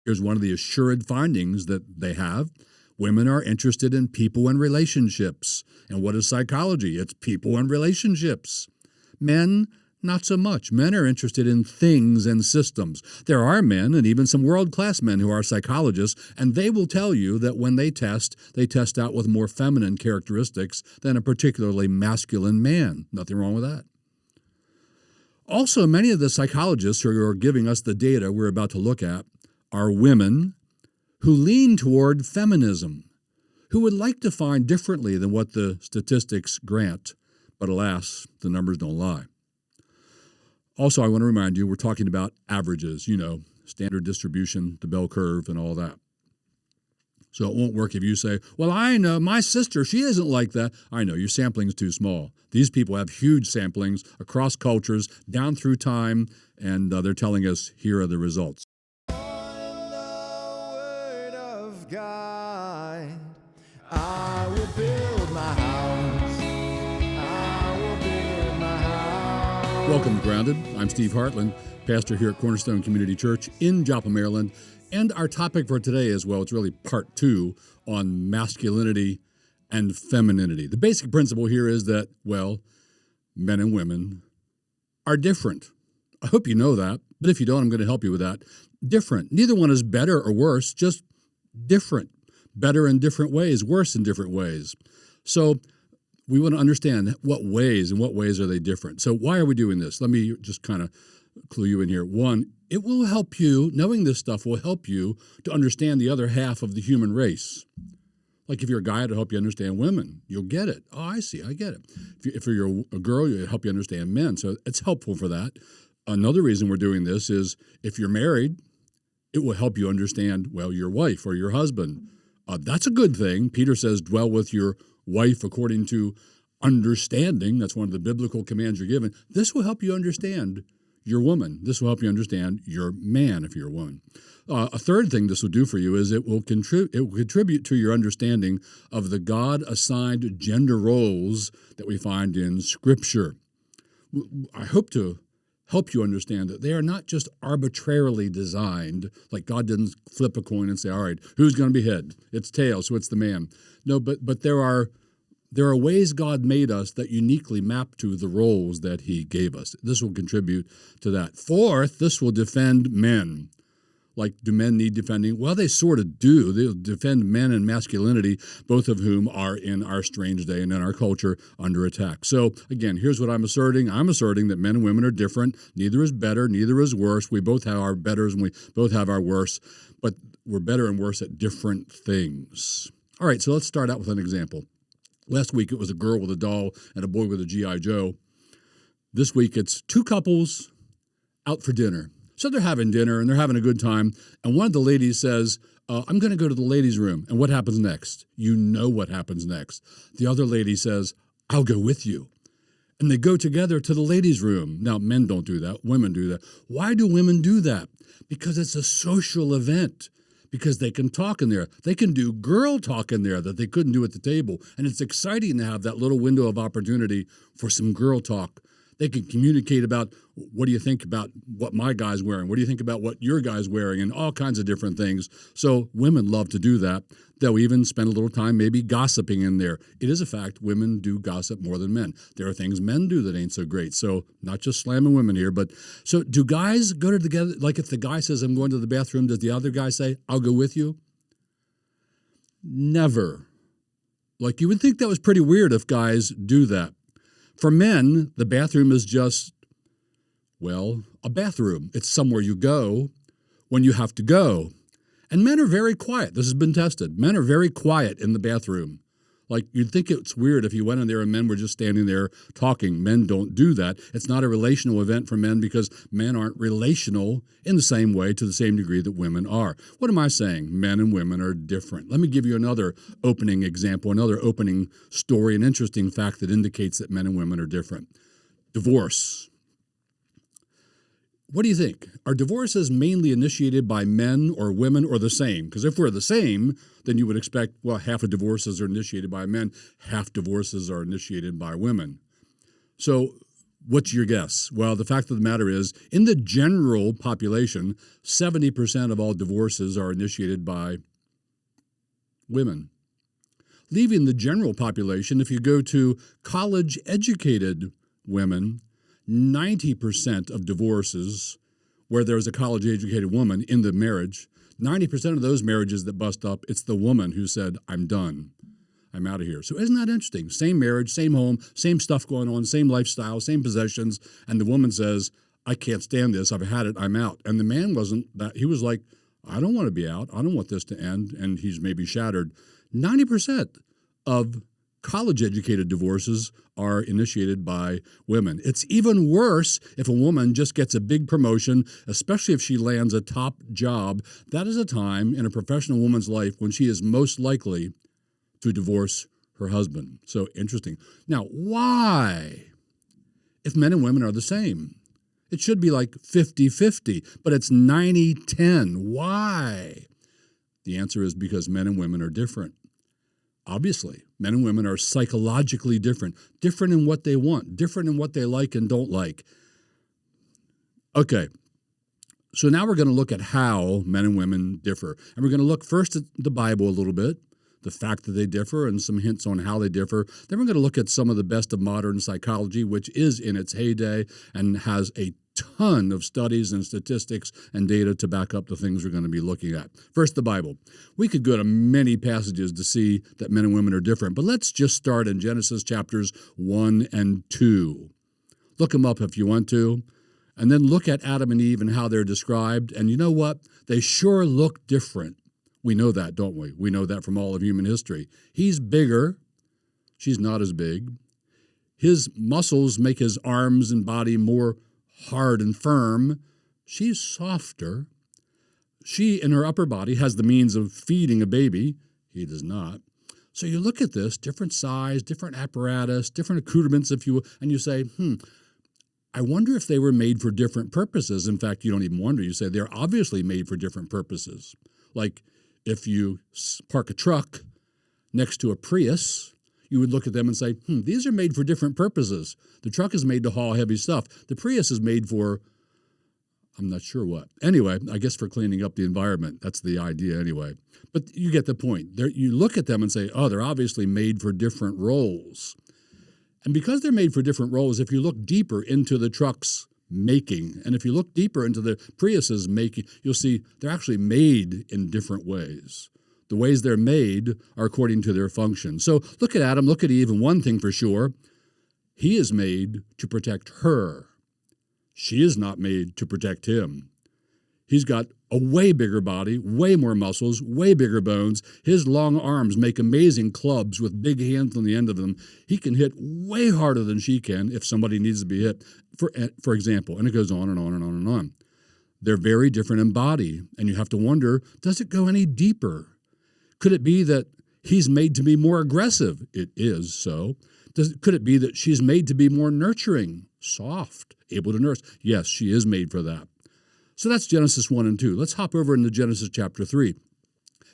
Here's one of the assured findings that they have. Women are interested in people and relationships. And what is psychology? It's people and relationships. Men, not so much. Men are interested in things and systems. There are men, and even some world-class men who are psychologists, and they will tell you that when they test out with more feminine characteristics than a particularly masculine man. Nothing wrong with that. Also, many of the psychologists who are giving us the data we're about to look at are women who lean toward feminism, who would like to find differently than what the statistics grant. But alas, the numbers don't lie. Also, I want to remind you, we're talking about averages, standard distribution, the bell curve, and all that. So it won't work if you say, well, I know, my sister, she isn't like that. I know, your sampling is too small. These people have huge samplings across cultures, down through time, and they're telling us, here are the results. God, I will build my house. I will build my house. Welcome to Grounded. I'm Steve Hartland, pastor here at Cornerstone Community Church in Joplin, Maryland. And our topic for today is, well, it's really part 2 on masculinity and femininity. The basic principle here is that, well, men and women are different. I hope you know that, but if you don't, I'm going to help you with that. Different. Neither one is better or worse, just different. Better in different ways, worse in different ways. So we want to understand what ways are they different. So why are we doing this? Let me just kind of clue you in here. One, it will help you, knowing this stuff will help you to understand the other half of the human race. Like if you're a guy, it'll help you understand women. You'll get it. Oh, I see, I get it. If you're a girl, it'll help you understand men. So it's helpful for that. Another reason we're doing this is if you're married, it will help you understand, well, your wife or your husband. That's a good thing. Peter says, dwell with your wife according to understanding. That's one of the biblical commands you're given. This will help you understand your woman. This will help you understand your man if you're a woman. A third thing this will do for you is it will contribute to your understanding of the God-assigned gender roles that we find in Scripture. I hope to help you understand that they are not just arbitrarily designed, like God didn't flip a coin and say, all right, who's going to be head? It's tail, so it's the man. No, but there are ways God made us that uniquely map to the roles that he gave us. This will contribute to that. Fourth, this will defend men. Like, do men need defending? Well, they sort of do. They'll defend men and masculinity, both of whom are in our strange day and in our culture under attack. So, again, here's what I'm asserting. I'm asserting that men and women are different. Neither is better, neither is worse. We both have our betters and we both have our worse, but we're better and worse at different things. All right, so let's start out with an example. Last week, it was a girl with a doll and a boy with a G.I. Joe. This week, it's two couples out for dinner. So they're having dinner, and they're having a good time, and one of the ladies says, I'm going to go to the ladies' room. And what happens next? You know what happens next. The other lady says, I'll go with you. And they go together to the ladies' room. Now, men don't do that. Women do that. Why do women do that? Because it's a social event. Because they can talk in there. They can do girl talk in there that they couldn't do at the table. And it's exciting to have that little window of opportunity for some girl talk. They can communicate about, what do you think about what my guy's wearing? What do you think about what your guy's wearing? And all kinds of different things. So women love to do that. They'll even spend a little time maybe gossiping in there. It is a fact, women do gossip more than men. There are things men do that ain't so great. So not just slamming women here, but so do guys go together? Like if the guy says, I'm going to the bathroom, does the other guy say, I'll go with you? Never. Like you would think that was pretty weird if guys do that. For men, the bathroom is just, well, a bathroom. It's somewhere you go when you have to go. And men are very quiet. This has been tested. Men are very quiet in the bathroom. Like, you'd think it's weird if you went in there and men were just standing there talking. Men don't do that. It's not a relational event for men because men aren't relational in the same way to the same degree that women are. What am I saying? Men and women are different. Let me give you another opening example, another opening story, an interesting fact that indicates that men and women are different. Divorce. What do you think? Are divorces mainly initiated by men or women or the same? Because if we're the same, then you would expect, well, half of divorces are initiated by men, half divorces are initiated by women. So What's your guess? Well, the fact of the matter is, in the general population, 70% of all divorces are initiated by women. Leaving the general population, if you go to college-educated women, 90% of divorces where there's a college-educated woman in the marriage, 90% of those marriages that bust up, it's the woman who said, I'm done. I'm out of here. So isn't that interesting? Same marriage, same home, same stuff going on, same lifestyle, same possessions, and the woman says, I can't stand this. I've had it. I'm out. And the man wasn't that. He was like, I don't want to be out. I don't want this to end. And he's maybe shattered. 90% of college-educated divorces are initiated by women. It's even worse if a woman just gets a big promotion, especially if she lands a top job. That is a time in a professional woman's life when she is most likely to divorce her husband. So interesting. Now, why? If men and women are the same, it should be like 50-50, but it's 90-10. Why? The answer is because men and women are different. Obviously, men and women are psychologically different in what they want, different in what they like and don't like. Okay, so now we're going to look at how men and women differ. And we're going to look first at the Bible a little bit, the fact that they differ and some hints on how they differ. Then we're going to look at some of the best of modern psychology, which is in its heyday and has a ton of studies and statistics and data to back up the things we're going to be looking at. First, the Bible. We could go to many passages to see that men and women are different, but let's just start in Genesis chapters 1 and 2. Look them up if you want to, and then look at Adam and Eve and how they're described. And you know what? They sure look different. We know that, don't we? We know that from all of human history. He's bigger. She's not as big. His muscles make his arms and body more hard and firm. She's softer. She, in her upper body, has the means of feeding a baby. He does not. So you look at this, different size, different apparatus, different accoutrements, if you will, and you say, I wonder if they were made for different purposes. In fact, you don't even wonder. You say they're obviously made for different purposes. Like if you park a truck next to a Prius, you would look at them and say, these are made for different purposes. The truck is made to haul heavy stuff. The Prius is made for, I'm not sure what. Anyway, I guess for cleaning up the environment. That's the idea anyway. But you get the point. You look at them and say, oh, they're obviously made for different roles. And because they're made for different roles, if you look deeper into the truck's making, and if you look deeper into the Prius's making, you'll see they're actually made in different ways. The ways they're made are according to their function. So look at Adam, look at Eve, and one thing for sure, he is made to protect her. She is not made to protect him. He's got a way bigger body, way more muscles, way bigger bones. His long arms make amazing clubs with big hands on the end of them. He can hit way harder than she can if somebody needs to be hit, for example. And it goes on and on and on and on. They're very different in body, and you have to wonder, does it go any deeper? Could it be that he's made to be more aggressive? It is so. Could it be that she's made to be more nurturing, soft, able to nurse? Yes, she is made for that. So that's Genesis 1 and 2. Let's hop over into Genesis chapter 3.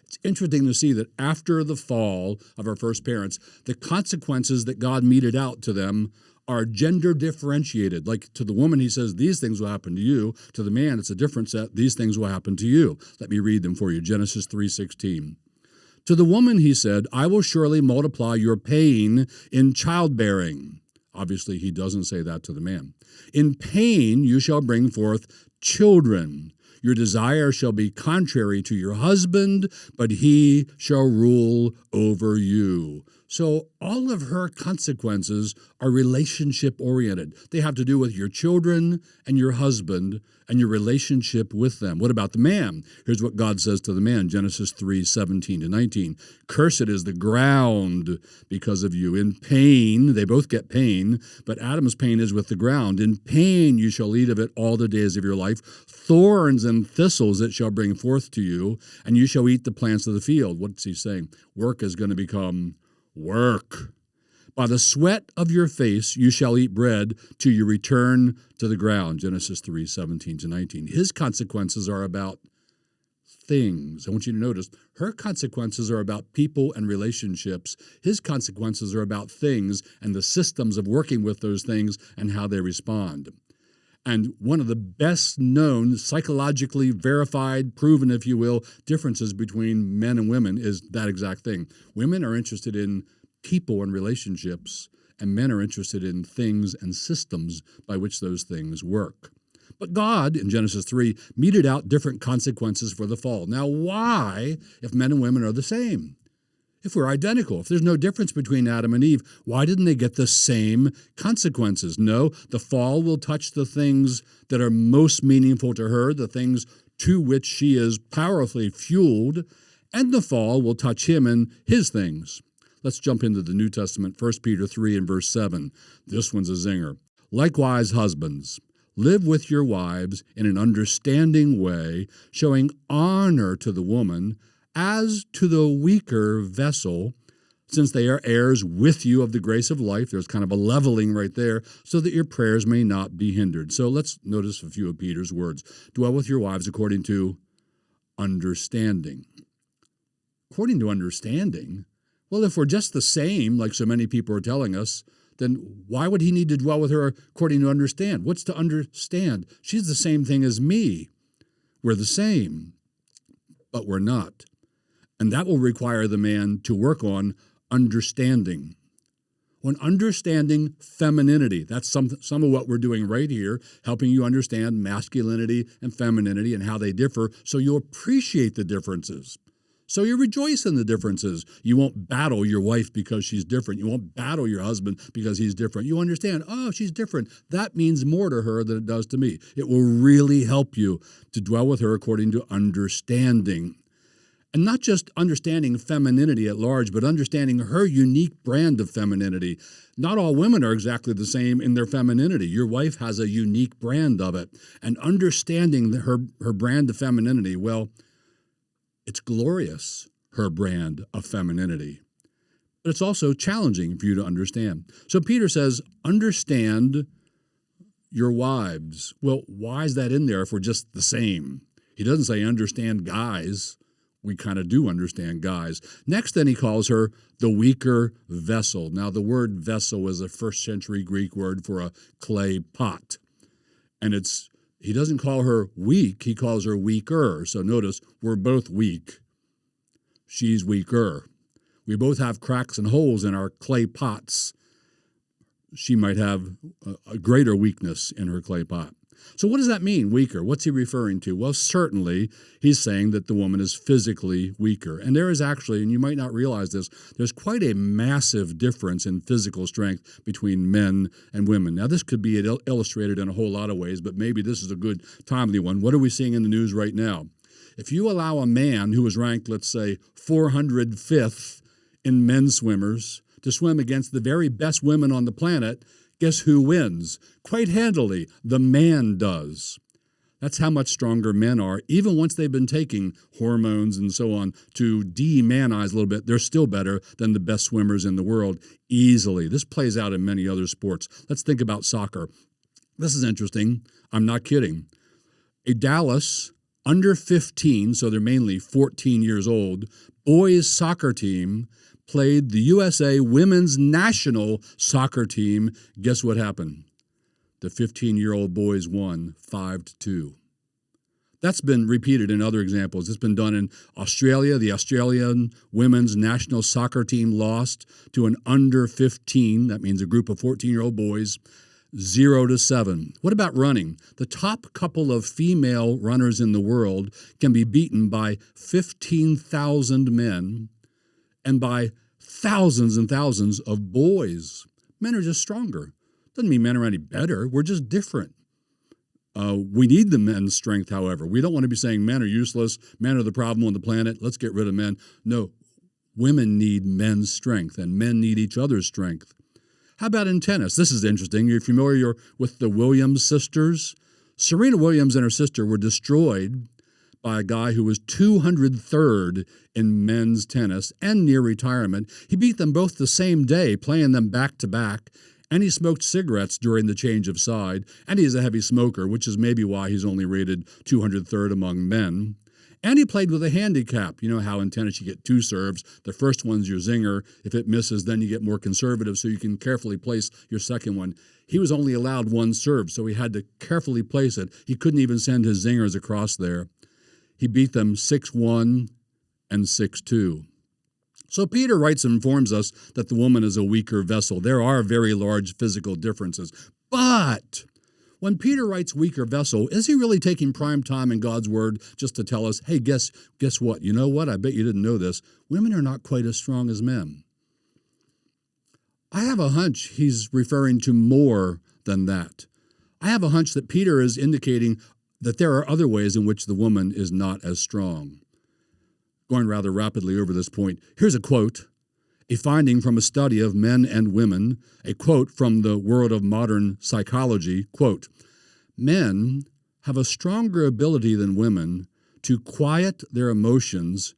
It's interesting to see that after the fall of our first parents, the consequences that God meted out to them are gender differentiated. Like to the woman, he says, these things will happen to you. To the man, it's a different set. These things will happen to you. Let me read them for you. Genesis 3:16. To the woman, he said, I will surely multiply your pain in childbearing. Obviously, he doesn't say that to the man. In pain you shall bring forth children. Your desire shall be contrary to your husband, but he shall rule over you. So all of her consequences are relationship-oriented. They have to do with your children and your husband and your relationship with them. What about the man? Here's what God says to the man, Genesis 3:17-19. Cursed is the ground because of you. In pain, they both get pain, but Adam's pain is with the ground. In pain you shall eat of it all the days of your life. Thorns and thistles it shall bring forth to you, and you shall eat the plants of the field. What's he saying? Work is going to become work. By the sweat of your face you shall eat bread till you return to the ground. Genesis 3:17-19. His consequences are about things. I want you to notice her consequences are about people and relationships. His consequences are about things and the systems of working with those things and how they respond. And one of the best known, psychologically verified, proven, if you will, differences between men and women is that exact thing. Women are interested in people and relationships, and men are interested in things and systems by which those things work. But God, in Genesis 3, meted out different consequences for the fall. Now, why, if men and women are the same? If we're identical, if there's no difference between Adam and Eve, why didn't they get the same consequences? No, the fall will touch the things that are most meaningful to her, the things to which she is powerfully fueled, and the fall will touch him and his things. Let's jump into the New Testament, 1 Peter 3 and verse 7. This one's a zinger. Likewise, husbands, live with your wives in an understanding way, showing honor to the woman as to the weaker vessel, since they are heirs with you of the grace of life. There's kind of a leveling right there, so that your prayers may not be hindered. So let's notice a few of Peter's words. Dwell with your wives according to understanding. According to understanding? Well, if we're just the same, like so many people are telling us, then why would he need to dwell with her according to understand? What's to understand? She's the same thing as me. We're the same, but we're not. And that will require the man to work on understanding. On understanding femininity. That's some of what we're doing right here, helping you understand masculinity and femininity and how they differ, so you'll appreciate the differences. So you rejoice in the differences. You won't battle your wife because she's different. You won't battle your husband because he's different. You understand, oh, she's different. That means more to her than it does to me. It will really help you to dwell with her according to understanding. And not just understanding femininity at large, but understanding her unique brand of femininity. Not all women are exactly the same in their femininity. Your wife has a unique brand of it. And understanding her brand of femininity, well, it's glorious, her brand of femininity. But it's also challenging for you to understand. So Peter says, understand your wives. Well, why is that in there if we're just the same? He doesn't say understand guys. We kind of do understand guys. Next, then he calls her the weaker vessel. Now, the word vessel is a first century Greek word for a clay pot. And he doesn't call her weak, he calls her weaker. So notice, we're both weak. She's weaker. We both have cracks and holes in our clay pots. She might have a greater weakness in her clay pot. So what does that mean, weaker? What's he referring to? Well, certainly he's saying that the woman is physically weaker. And there is actually, and you might not realize this, there's quite a massive difference in physical strength between men and women. Now, this could be illustrated in a whole lot of ways, but maybe this is a good timely one. What are we seeing in the news right now? If you allow a man who is ranked, let's say, 405th in men's swimmers to swim against the very best women on the planet, guess who wins? Quite handily, the man does. That's how much stronger men are. Even once they've been taking hormones and so on to demanize a little bit, they're still better than the best swimmers in the world easily. This plays out in many other sports. Let's think about soccer. This is interesting. I'm not kidding. A Dallas under 15, so they're mainly 14 years old, boys soccer team played the USA women's national soccer team. Guess what happened? The 15-year-old boys won 5-2. That's been repeated in other examples. It's been done in Australia. The Australian women's national soccer team lost to an under 15, that means a group of 14-year-old boys, 0-7. What about running? The top couple of female runners in the world can be beaten by 15,000 men and by thousands and thousands of boys. Men are just stronger. Doesn't mean men are any better. We're just different. We need the men's strength, however. We don't want to be saying men are useless, men are the problem on the planet, let's get rid of men. No, women need men's strength, and men need each other's strength. How about in tennis? This is interesting. You're familiar with the Williams sisters? Serena Williams and her sister were destroyed by a guy who was 203rd in men's tennis and near retirement. He beat them both the same day, playing them back-to-back, and he smoked cigarettes during the change of side, and he's a heavy smoker, which is maybe why he's only rated 203rd among men. And he played with a handicap. You know how in tennis you get 2 serves. The first one's your zinger. If it misses, then you get more conservative so you can carefully place your second one. He was only allowed 1 serve, so he had to carefully place it. He couldn't even send his zingers across there. He beat them 6-1 and 6-2. So Peter writes and informs us that the woman is a weaker vessel. There are very large physical differences. But when Peter writes weaker vessel, is he really taking prime time in God's word just to tell us, hey, guess what? You know what? I bet you didn't know this. Women are not quite as strong as men. I have a hunch he's referring to more than that. I have a hunch that Peter is indicating that there are other ways in which the woman is not as strong. Going rather rapidly over this point, here's a quote, a finding from a study of men and women, a quote from the World of Modern Psychology, quote, men have a stronger ability than women to quiet their emotions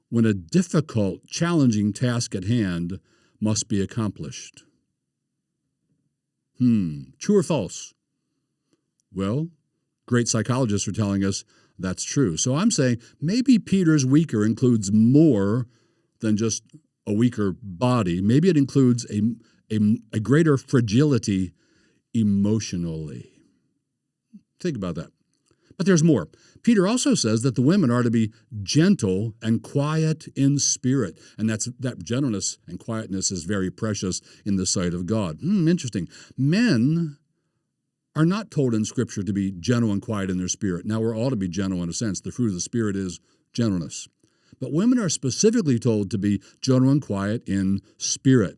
when a difficult, challenging task at hand must be accomplished. True or false? Well, great psychologists are telling us that's true. So I'm saying maybe Peter's weaker includes more than just a weaker body. Maybe it includes a greater fragility emotionally. Think about that. But there's more. Peter also says that the women are to be gentle and quiet in spirit. And that gentleness and quietness is very precious in the sight of God. Interesting. Men are not told in Scripture to be gentle and quiet in their spirit. Now, we're all to be gentle in a sense. The fruit of the Spirit is gentleness. But women are specifically told to be gentle and quiet in spirit.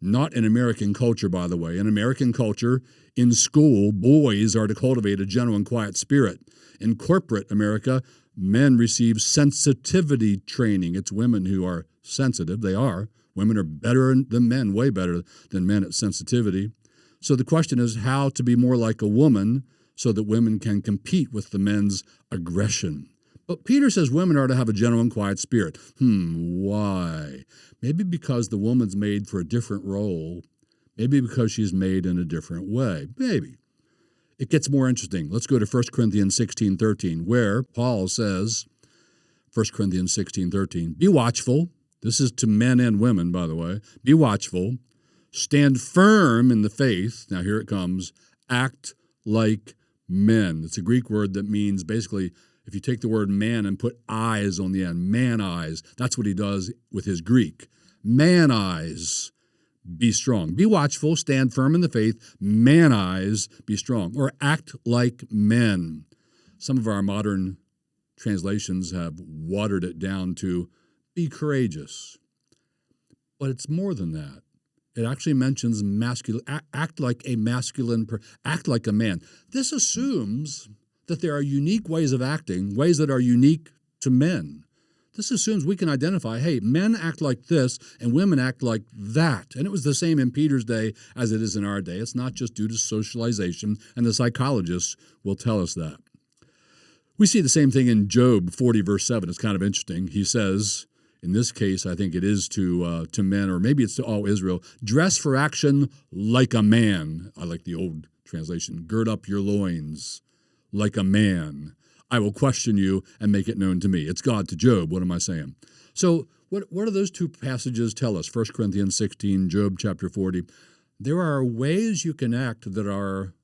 Not in American culture, by the way. In American culture, in school, boys are to cultivate a gentle and quiet spirit. In corporate America, men receive sensitivity training. It's women who are sensitive. They are. Women are better than men, way better than men at sensitivity. So the question is how to be more like a woman so that women can compete with the men's aggression. But Peter says women are to have a gentle and quiet spirit. Why? Maybe because the woman's made for a different role. Maybe because she's made in a different way. Maybe. It gets more interesting. Let's go to 1 Corinthians 16:13, where Paul says, 1 Corinthians 16:13, be watchful. This is to men and women, by the way. Be watchful. Stand firm in the faith. Now here it comes. Act like men. It's a Greek word that means basically, if you take the word man and put eyes on the end, man eyes, that's what he does with his Greek. Man eyes, be strong. Be watchful, stand firm in the faith, man eyes, be strong. Or act like men. Some of our modern translations have watered it down to be courageous. But it's more than that. It actually mentions masculine, act like a masculine, act like a man. This assumes that there are unique ways of acting, ways that are unique to men. This assumes we can identify, hey, men act like this and women act like that. And it was the same in Peter's day as it is in our day. It's not just due to socialization, and the psychologists will tell us that. We see the same thing in Job 40, verse 7. It's kind of interesting. He says, in this case, I think it is to men, or maybe it's to all Israel, dress for action like a man. I like the old translation. Gird up your loins like a man. I will question you and make it known to me. It's God to Job. What am I saying? So what do those two passages tell us? 1 Corinthians 16, Job chapter 40. There are ways you can act that are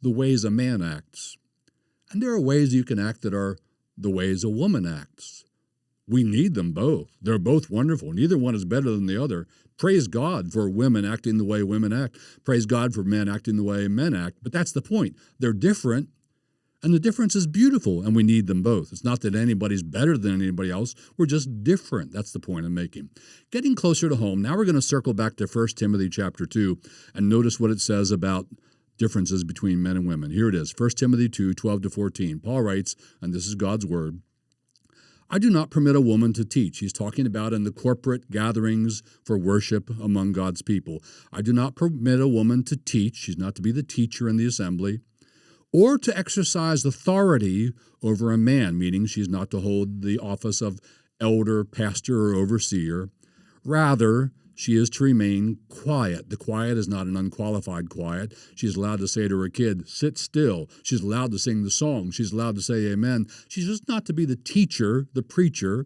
the ways a man acts. And there are ways you can act that are the ways a woman acts. We need them both. They're both wonderful. Neither one is better than the other. Praise God for women acting the way women act. Praise God for men acting the way men act. But that's the point. They're different, and the difference is beautiful, and we need them both. It's not that anybody's better than anybody else. We're just different. That's the point I'm making. Getting closer to home, now we're going to circle back to 1 Timothy chapter 2 and notice what it says about differences between men and women. Here it is, 1 Timothy 2, 12-14. Paul writes, and this is God's word, I do not permit a woman to teach. He's talking about in the corporate gatherings for worship among God's people. I do not permit a woman to teach. She's not to be the teacher in the assembly, or to exercise authority over a man, meaning she's not to hold the office of elder, pastor, or overseer. Rather, she is to remain quiet. The quiet is not an unqualified quiet. She's allowed to say to her kid, sit still. She's allowed to sing the song. She's allowed to say amen. She's just not to be the teacher, the preacher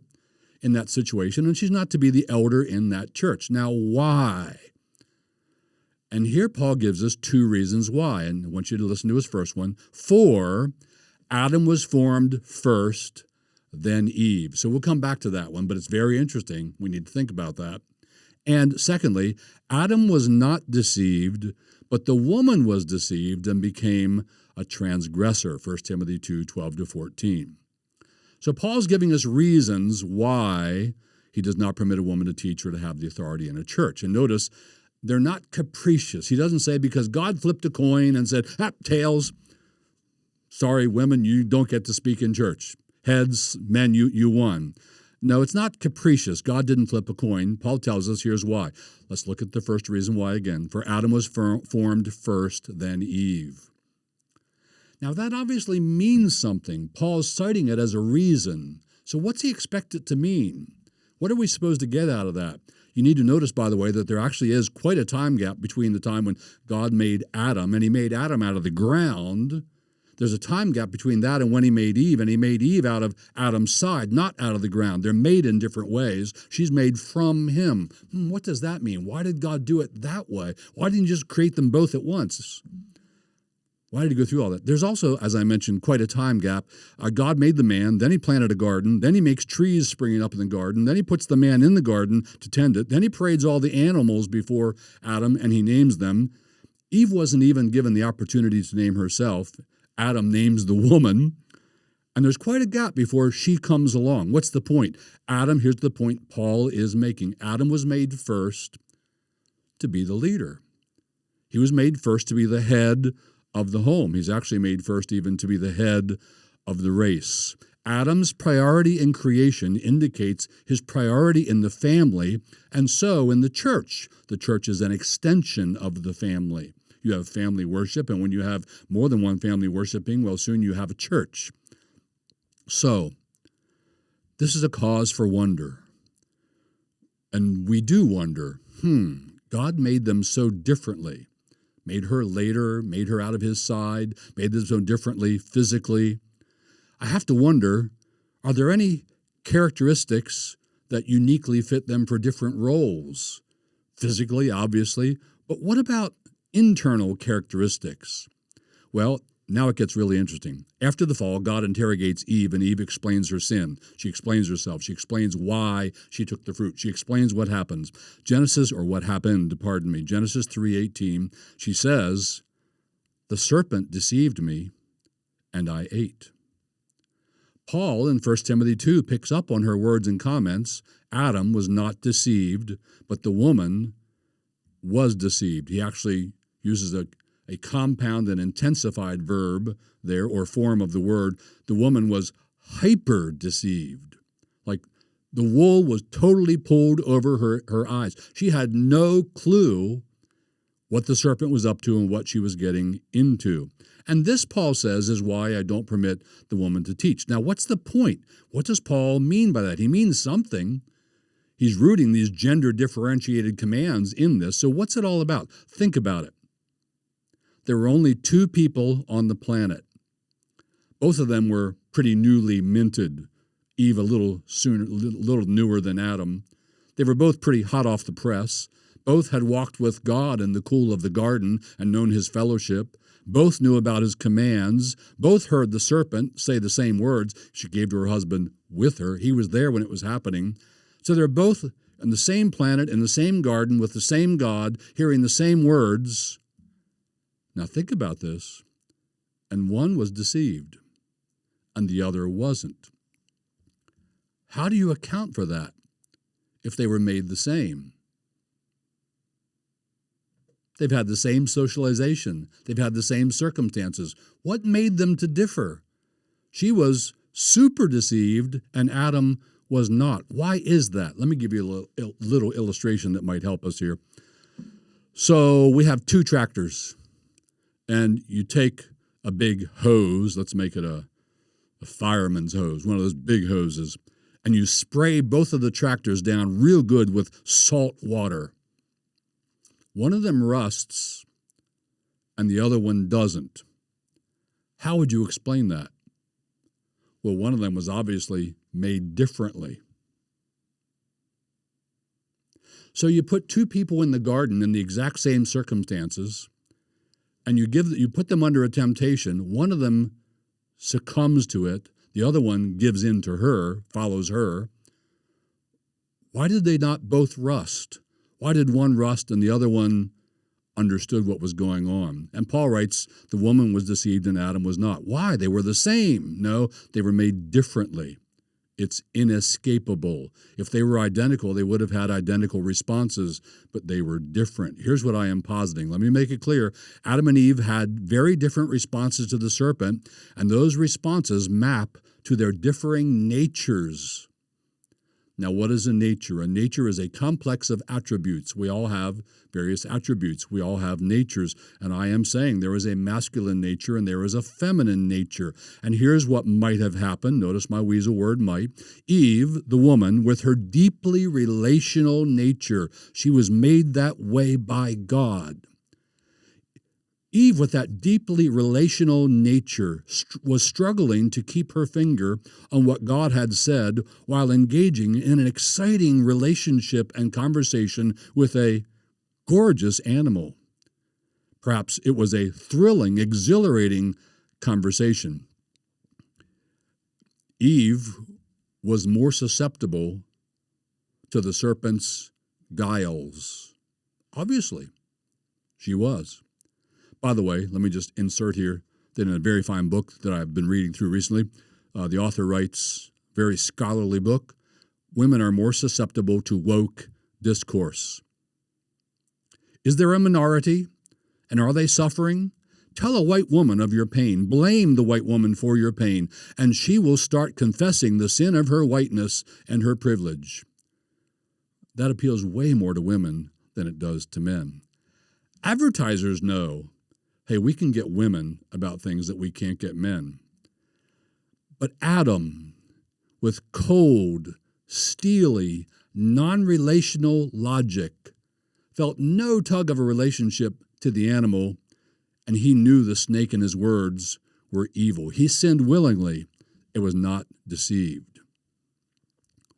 in that situation, and she's not to be the elder in that church. Now, why? And here Paul gives us two reasons why, and I want you to listen to his first one. For Adam was formed first, then Eve. So we'll come back to that one, but it's very interesting. We need to think about that. And secondly, Adam was not deceived, but the woman was deceived and became a transgressor, 1 Timothy 2:12-14. So Paul's giving us reasons why he does not permit a woman to teach or to have the authority in a church. And notice, they're not capricious. He doesn't say because God flipped a coin and said, tails, sorry, women, you don't get to speak in church. Heads, men, you won. No, it's not capricious. God didn't flip a coin. Paul tells us here's why. Let's look at the first reason why again. For Adam was formed first, then Eve. Now that obviously means something. Paul's citing it as a reason. So what's he expect it to mean? What are we supposed to get out of that? You need to notice, by the way, that there actually is quite a time gap between the time when God made Adam, and he made Adam out of the ground. There's a time gap between that and when he made Eve, and he made Eve out of Adam's side, not out of the ground. They're made in different ways. She's made from him. What does that mean? Why did God do it that way? Why didn't he just create them both at once? Why did he go through all that? There's also, as I mentioned, quite a time gap. God made the man, then he planted a garden, then he makes trees springing up in the garden, then he puts the man in the garden to tend it, then he parades all the animals before Adam and he names them. Eve wasn't even given the opportunity to name herself. Adam names the woman, and there's quite a gap before she comes along. What's the point? Here's the point Paul is making. Adam was made first to be the leader. He was made first to be the head of the home. He's actually made first even to be the head of the race. Adam's priority in creation indicates his priority in the family, and so in the church. The church is an extension of the family. You have family worship, and when you have more than one family worshiping, well, soon you have a church. So, this is a cause for wonder. And we do wonder, God made them so differently. Made her later, made her out of his side, made them so differently physically. I have to wonder, are there any characteristics that uniquely fit them for different roles? Physically, obviously, but what about internal characteristics? Well, now it gets really interesting. After the fall, God interrogates Eve, and Eve explains her sin. She explains herself. She explains why she took the fruit. She explains what happens. Genesis 3:18, she says, "The serpent deceived me, and I ate." Paul in 1 Timothy 2 picks up on her words and comments. Adam was not deceived, but the woman was deceived. He actually uses a compound and intensified verb there, or form of the word. The woman was hyper-deceived. Like the wool was totally pulled over her eyes. She had no clue what the serpent was up to and what she was getting into. And this, Paul says, is why I don't permit the woman to teach. Now, what's the point? What does Paul mean by that? He means something. He's rooting these gender-differentiated commands in this. So what's it all about? Think about it. There were only two people on the planet. Both of them were pretty newly minted. Eve a little newer than Adam. They were both pretty hot off the press. Both had walked with God in the cool of the garden and known his fellowship. Both knew about his commands. Both heard the serpent say the same words she gave to her husband with her. He was there when it was happening. So they're both on the same planet, in the same garden, with the same God, hearing the same words. Now think about this. And one was deceived, and the other wasn't. How do you account for that if they were made the same? They've had the same socialization. They've had the same circumstances. What made them to differ? She was super deceived, and Adam was not. Why is that? Let me give you a little illustration that might help us here. So we have two tractors, and you take a big hose, let's make it a fireman's hose, one of those big hoses, and you spray both of the tractors down real good with salt water. One of them rusts and the other one doesn't. How would you explain that? Well, one of them was obviously made differently. So you put two people in the garden in the exact same circumstances, and you put them under a temptation. One of them succumbs to it. The other one gives in to her, follows her. Why did they not both rust? Why did one rust and the other one understood what was going on? And Paul writes, the woman was deceived and Adam was not. Why? They were the same. No, they were made differently. It's inescapable. If they were identical, they would have had identical responses, but they were different. Here's what I am positing. Let me make it clear. Adam and Eve had very different responses to the serpent, and those responses map to their differing natures. Now, what is a nature? A nature is a complex of attributes. We all have various attributes. We all have natures. And I am saying there is a masculine nature and there is a feminine nature. And here's what might have happened. Notice my weasel word, might. Eve, the woman, with her deeply relational nature, she was made that way by God. Eve, with that deeply relational nature, was struggling to keep her finger on what God had said while engaging in an exciting relationship and conversation with a gorgeous animal. Perhaps it was a thrilling, exhilarating conversation. Eve was more susceptible to the serpent's guiles. Obviously, she was. By the way, let me just insert here that in a very fine book that I've been reading through recently, the author writes, very scholarly book, women are more susceptible to woke discourse. Is there a minority? And are they suffering? Tell a white woman of your pain. Blame the white woman for your pain, and she will start confessing the sin of her whiteness and her privilege. That appeals way more to women than it does to men. Advertisers know, hey, we can get women about things that we can't get men. But Adam, with cold, steely, non-relational logic, felt no tug of a relationship to the animal, and he knew the snake and his words were evil. He sinned willingly. It was not deceived.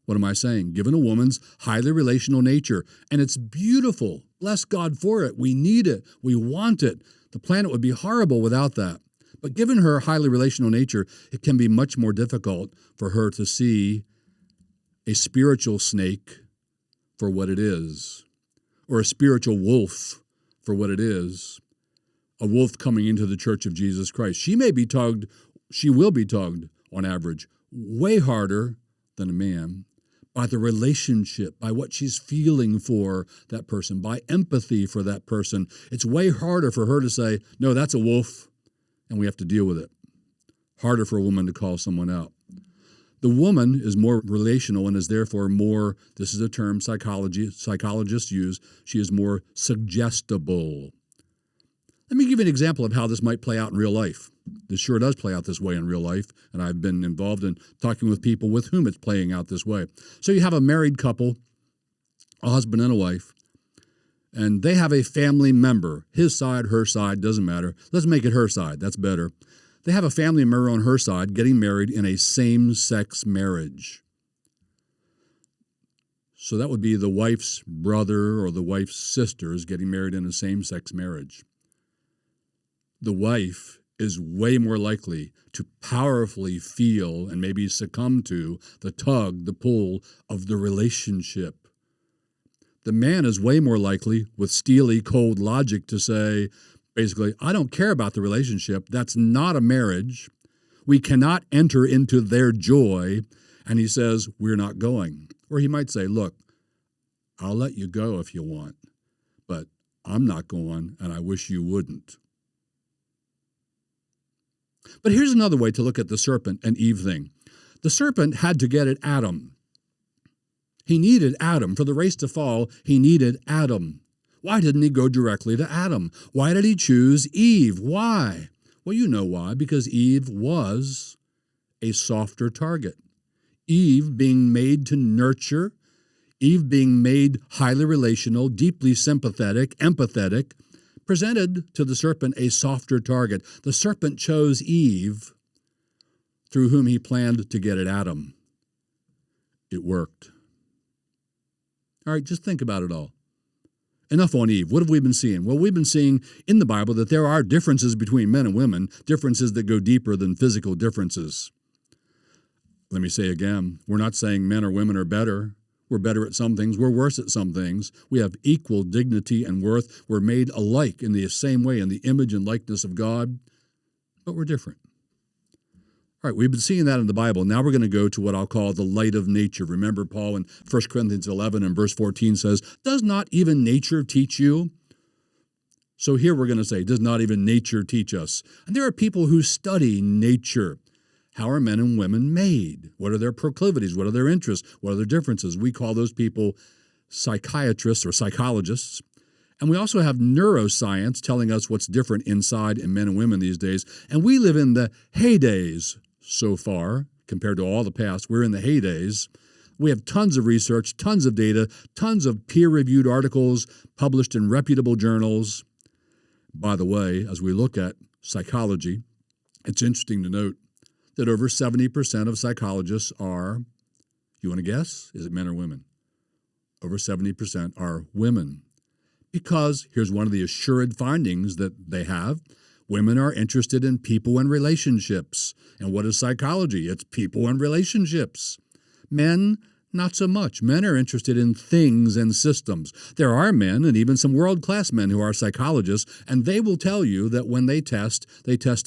What am I saying? Given a woman's highly relational nature, and it's beautiful. Bless God for it. We need it. We want it. The planet would be horrible without that. But given her highly relational nature, it can be much more difficult for her to see a spiritual snake for what it is, or a spiritual wolf for what it is, a wolf coming into the church of Jesus Christ. She will be tugged on average, way harder than a man, by the relationship, by what she's feeling for that person, by empathy for that person. It's way harder for her to say, no, that's a wolf, and we have to deal with it. Harder for a woman to call someone out. The woman is more relational and is therefore more, this is a term psychologists use, she is more suggestible. Let me give you an example of how this might play out in real life. This sure does play out this way in real life, and I've been involved in talking with people with whom it's playing out this way. So you have a married couple, a husband and a wife, and they have a family member, his side, her side, doesn't matter. Let's make it her side, that's better. They have a family member on her side getting married in a same-sex marriage. So that would be the wife's brother or the wife's sisters getting married in a same-sex marriage. The wife is way more likely to powerfully feel and maybe succumb to the tug, the pull of the relationship. The man is way more likely, with steely, cold logic, to say, basically, I don't care about the relationship. That's not a marriage. We cannot enter into their joy. And he says, we're not going. Or he might say, look, I'll let you go if you want, but I'm not going, and I wish you wouldn't. But here's another way to look at the serpent and Eve thing. The serpent had to get at Adam. He needed Adam. For the race to fall, he needed Adam. Why didn't he go directly to Adam? Why did he choose Eve? Why? Well, you know why. Because Eve was a softer target. Eve, being made to nurture, Eve being made highly relational, deeply sympathetic, empathetic, presented to the serpent a softer target. The serpent chose Eve, through whom he planned to get at Adam. It worked. All right, just think about it all. Enough on Eve. What have we been seeing? Well, we've been seeing in the Bible that there are differences between men and women, differences that go deeper than physical differences. Let me say again, we're not saying men or women are better. We're better at some things. We're worse at some things. We have equal dignity and worth. We're made alike in the same way, in the image and likeness of God, but we're different. All right, we've been seeing that in the Bible. Now we're going to go to what I'll call the light of nature. Remember, Paul in 1 Corinthians 11 and verse 14 says, does not even nature teach you? So here we're going to say, does not even nature teach us? And there are people who study nature. How are men and women made? What are their proclivities? What are their interests? What are their differences? We call those people psychiatrists or psychologists. And we also have neuroscience telling us what's different inside in men and women these days. And we live in the heydays so far, compared to all the past. We're in the heydays. We have tons of research, tons of data, tons of peer-reviewed articles published in reputable journals. By the way, as we look at psychology, it's interesting to note that over 70% of psychologists are, you want to guess? Is it men or women? Over 70% are women. Because here's one of the assured findings that they have. Women are interested in people and relationships. And what is psychology? It's people and relationships. Men, not so much. Men are interested in things and systems. There are men, and even some world-class men who are psychologists, and they will tell you that when they test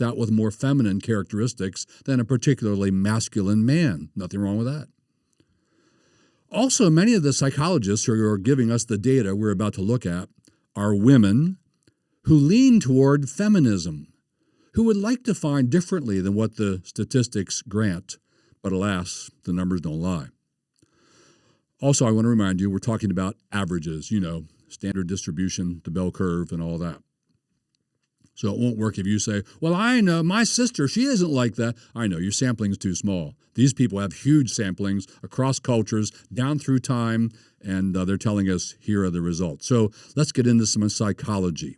out with more feminine characteristics than a particularly masculine man. Nothing wrong with that. Also, many of the psychologists who are giving us the data we're about to look at are women who lean toward feminism, who would like to find differently than what the statistics grant. But alas, the numbers don't lie. Also, I want to remind you, we're talking about averages, standard distribution, the bell curve, and all that. So it won't work if you say, well, I know, my sister, she isn't like that. I know, your sampling is too small. These people have huge samplings across cultures, down through time, and they're telling us here are the results. So let's get into some psychology.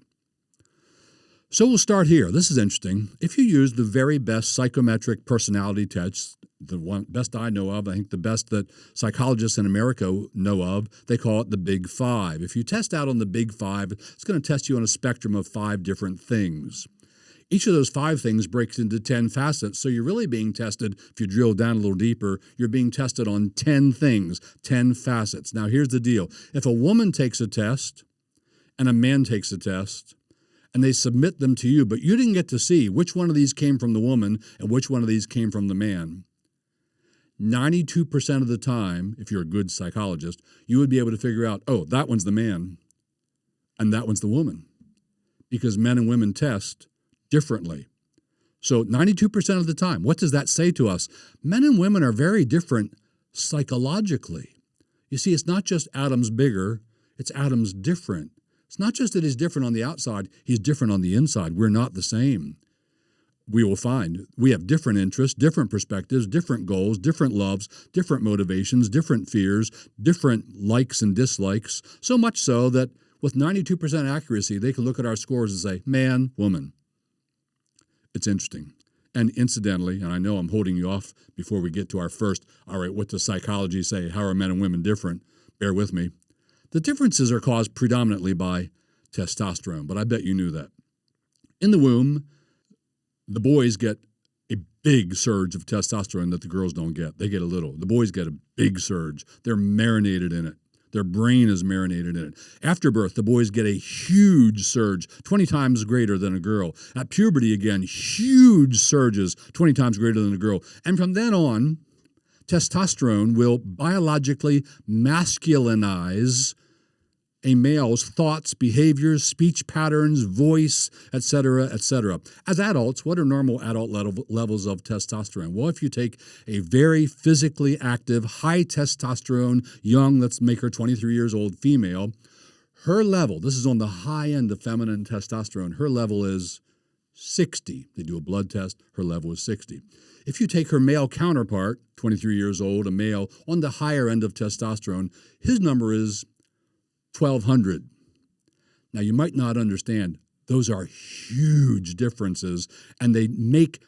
So we'll start here. This is interesting. If you use the very best psychometric personality tests, the one best I know of, I think the best that psychologists in America know of, they call it the Big Five. If you test out on the Big Five, it's going to test you on a spectrum of 5 different things. Each of those 5 things breaks into 10 facets, so you're really being tested, if you drill down a little deeper, you're being tested on 10 things, 10 facets. Now here's the deal. If a woman takes a test and a man takes a test, and they submit them to you, but you didn't get to see which one of these came from the woman and which one of these came from the man, 92% of the time, if you're a good psychologist, you would be able to figure out, oh, that one's the man and that one's the woman, because men and women test differently. So 92% of the time, what does that say to us? Men and women are very different psychologically. You see, it's not just Adam's bigger, it's Adam's different. It's not just that he's different on the outside, he's different on the inside. We're not the same. We will find we have different interests, different perspectives, different goals, different loves, different motivations, different fears, different likes and dislikes, so much so that with 92% accuracy, they can look at our scores and say, man, woman. It's interesting. And incidentally, and I know I'm holding you off before we get to our first, all right, what does psychology say? How are men and women different? Bear with me. The differences are caused predominantly by testosterone, but I bet you knew that. In the womb, the boys get a big surge of testosterone that the girls don't get. They get a little. The boys get a big surge. They're marinated in it. Their brain is marinated in it. After birth, the boys get a huge surge, 20 times greater than a girl. At puberty, again, huge surges, 20 times greater than a girl. And from then on, testosterone will biologically masculinize a male's thoughts, behaviors, speech patterns, voice, etc., etc. As adults, what are normal adult levels of testosterone? Well, if you take a very physically active, high testosterone, young, let's make her 23 years old female, her level, this is on the high end of feminine testosterone, her level is 60. They do a blood test. Her level is 60. If you take her male counterpart, 23 years old, a male on the higher end of testosterone, his number is 1,200. Now, you might not understand, those are huge differences, and they make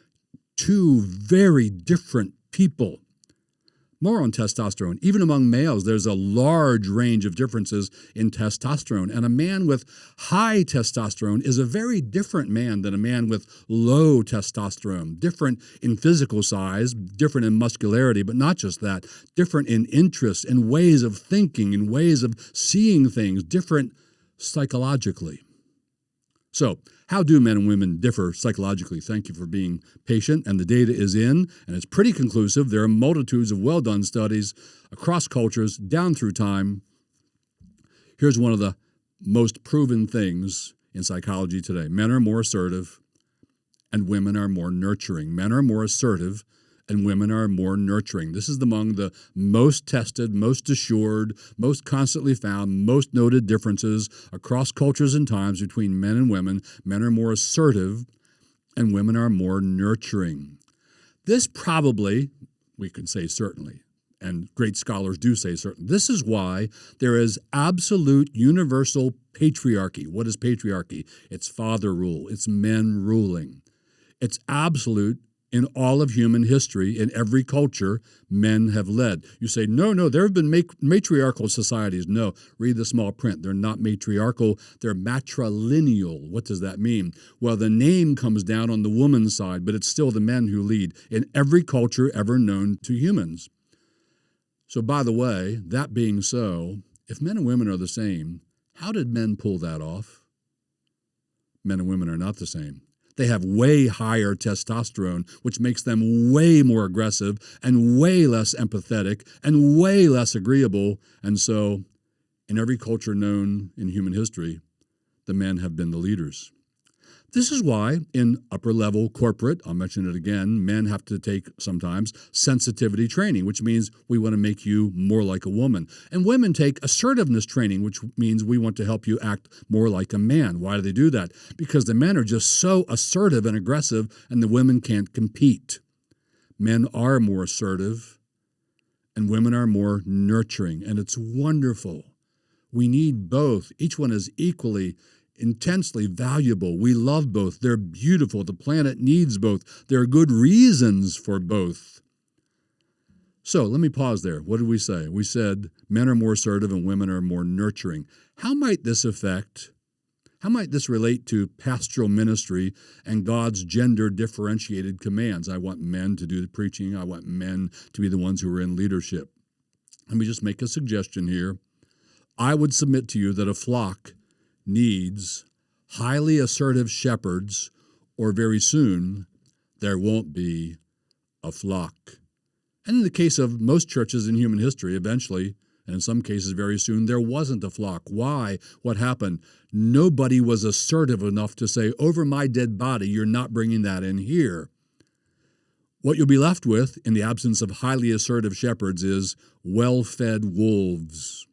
two very different people. More on testosterone. Even among males, there's a large range of differences in testosterone. And a man with high testosterone is a very different man than a man with low testosterone. Different in physical size, different in muscularity, but not just that. Different in interests, in ways of thinking, in ways of seeing things, different psychologically. So, how do men and women differ psychologically? Thank you for being patient, and the data is in, and it's pretty conclusive. There are multitudes of well-done studies across cultures, down through time. Here's one of the most proven things in psychology today. Men are more assertive, and women are more nurturing. Men are more assertive, and women are more nurturing. This is among the most tested, most assured, most constantly found, most noted differences across cultures and times between men and women. Men are more assertive, and women are more nurturing. This probably, we could say certainly, and great scholars do say certainly, this is why there is absolute universal patriarchy. What is patriarchy? It's father rule. It's men ruling. It's absolute. In all of human history, in every culture, men have led. You say, no, there have been matriarchal societies. No, read the small print. They're not matriarchal. They're matrilineal. What does that mean? Well, the name comes down on the woman's side, but it's still the men who lead in every culture ever known to humans. So, by the way, that being so, if men and women are the same, how did men pull that off? Men and women are not the same. They have way higher testosterone, which makes them way more aggressive and way less empathetic and way less agreeable. And so, in every culture known in human history, the men have been the leaders. This is why in upper-level corporate, I'll mention it again, men have to take sometimes sensitivity training, which means we want to make you more like a woman. And women take assertiveness training, which means we want to help you act more like a man. Why do they do that? Because the men are just so assertive and aggressive, and the women can't compete. Men are more assertive, and women are more nurturing, and it's wonderful. We need both. Each one is equally intensely valuable. We love both. They're beautiful. The planet needs both. There are good reasons for both. So let me pause there. What did we say? We said men are more assertive and women are more nurturing. How might this relate to pastoral ministry and God's gender differentiated commands? I want men to do the preaching. I want men to be the ones who are in leadership. Let me just make a suggestion here. I would submit to you that a flock needs highly assertive shepherds, or very soon there won't be a flock. And in the case of most churches in human history, eventually, and in some cases very soon, there wasn't a flock. Why? What happened? Nobody was assertive enough to say, over my dead body, you're not bringing that in here. What you'll be left with, in the absence of highly assertive shepherds, is well-fed wolves,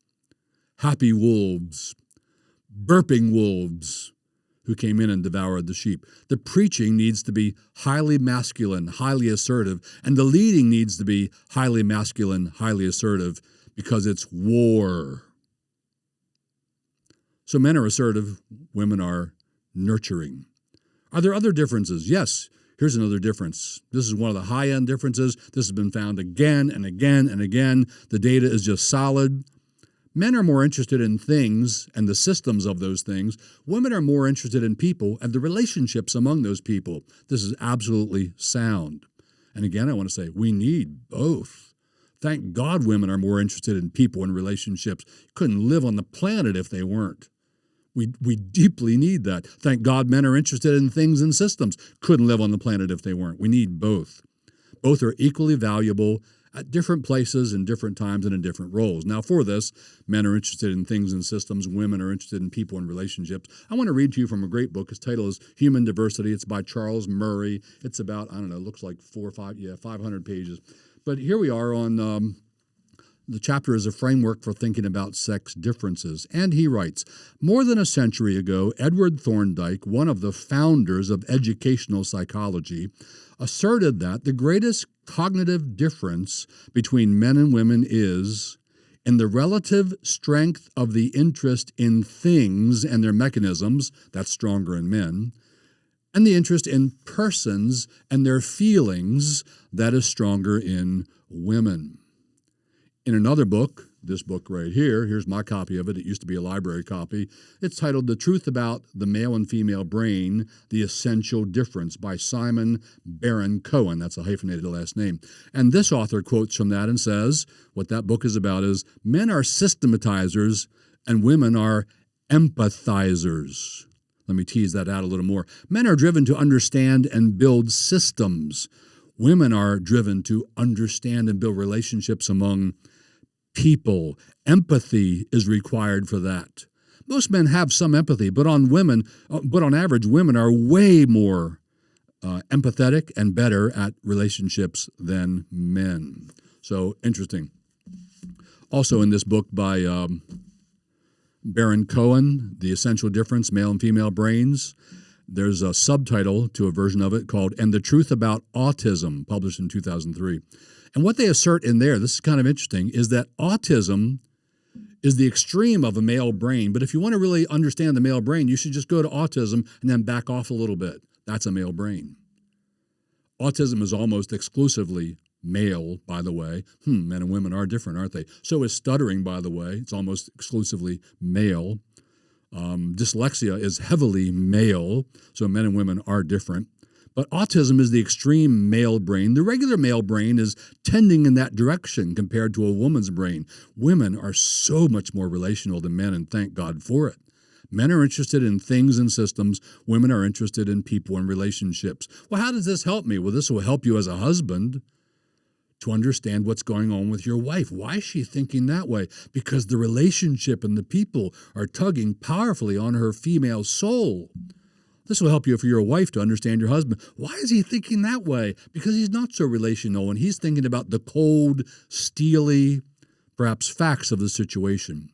happy wolves, burping wolves who came in and devoured the sheep. The preaching needs to be highly masculine, highly assertive, and the leading needs to be highly masculine, highly assertive, because it's war. So men are assertive, women are nurturing. Are there other differences? Yes. Here's another difference. This is one of the high-end differences. This has been found again and again and again. The data is just solid. Men are more interested in things and the systems of those things. Women are more interested in people and the relationships among those people. This is absolutely sound. And again, I want to say we need both. Thank God women are more interested in people and relationships. Couldn't live on the planet if they weren't. We deeply need that. Thank God men are interested in things and systems. Couldn't live on the planet if they weren't. We need both. Both are equally valuable at different places and different times and in different roles. Now, for this, men are interested in things and systems. Women are interested in people and relationships. I want to read to you from a great book. Its title is Human Diversity. It's by Charles Murray. It's about, it looks like 500 pages. But here we are on The chapter is a framework for thinking about sex differences. And he writes, more than a century ago, Edward Thorndike, one of the founders of educational psychology, asserted that the greatest cognitive difference between men and women is in the relative strength of the interest in things and their mechanisms, that's stronger in men, and the interest in persons and their feelings, that is stronger in women. In another book, this book right here, here's my copy of it. It used to be a library copy. It's titled The Truth About the Male and Female Brain, The Essential Difference by Simon Baron-Cohen. That's a hyphenated last name. And this author quotes from that and says, what that book is about is men are systematizers and women are empathizers. Let me tease that out a little more. Men are driven to understand and build systems. Women are driven to understand and build relationships among people. Empathy is required for that. Most men have some empathy, but on average, women are way more empathetic and better at relationships than men. So interesting. Also in this book by Baron-Cohen, The Essential Difference, Male and Female Brains, there's a subtitle to a version of it called And the Truth About Autism, published in 2003. And what they assert in there, this is kind of interesting, is that autism is the extreme of a male brain. But if you want to really understand the male brain, you should just go to autism and then back off a little bit. That's a male brain. Autism is almost exclusively male, by the way. Men and women are different, aren't they? So is stuttering, by the way. It's almost exclusively male. Dyslexia is heavily male, so men and women are different. But autism is the extreme male brain. The regular male brain is tending in that direction compared to a woman's brain. Women are so much more relational than men, and thank God for it. Men are interested in things and systems. Women are interested in people and relationships. Well, how does this help me? Well, this will help you as a husband to understand what's going on with your wife. Why is she thinking that way? Because the relationship and the people are tugging powerfully on her female soul. This will help you for your wife to understand your husband. Why is he thinking that way? Because he's not so relational and he's thinking about the cold, steely, perhaps facts of the situation.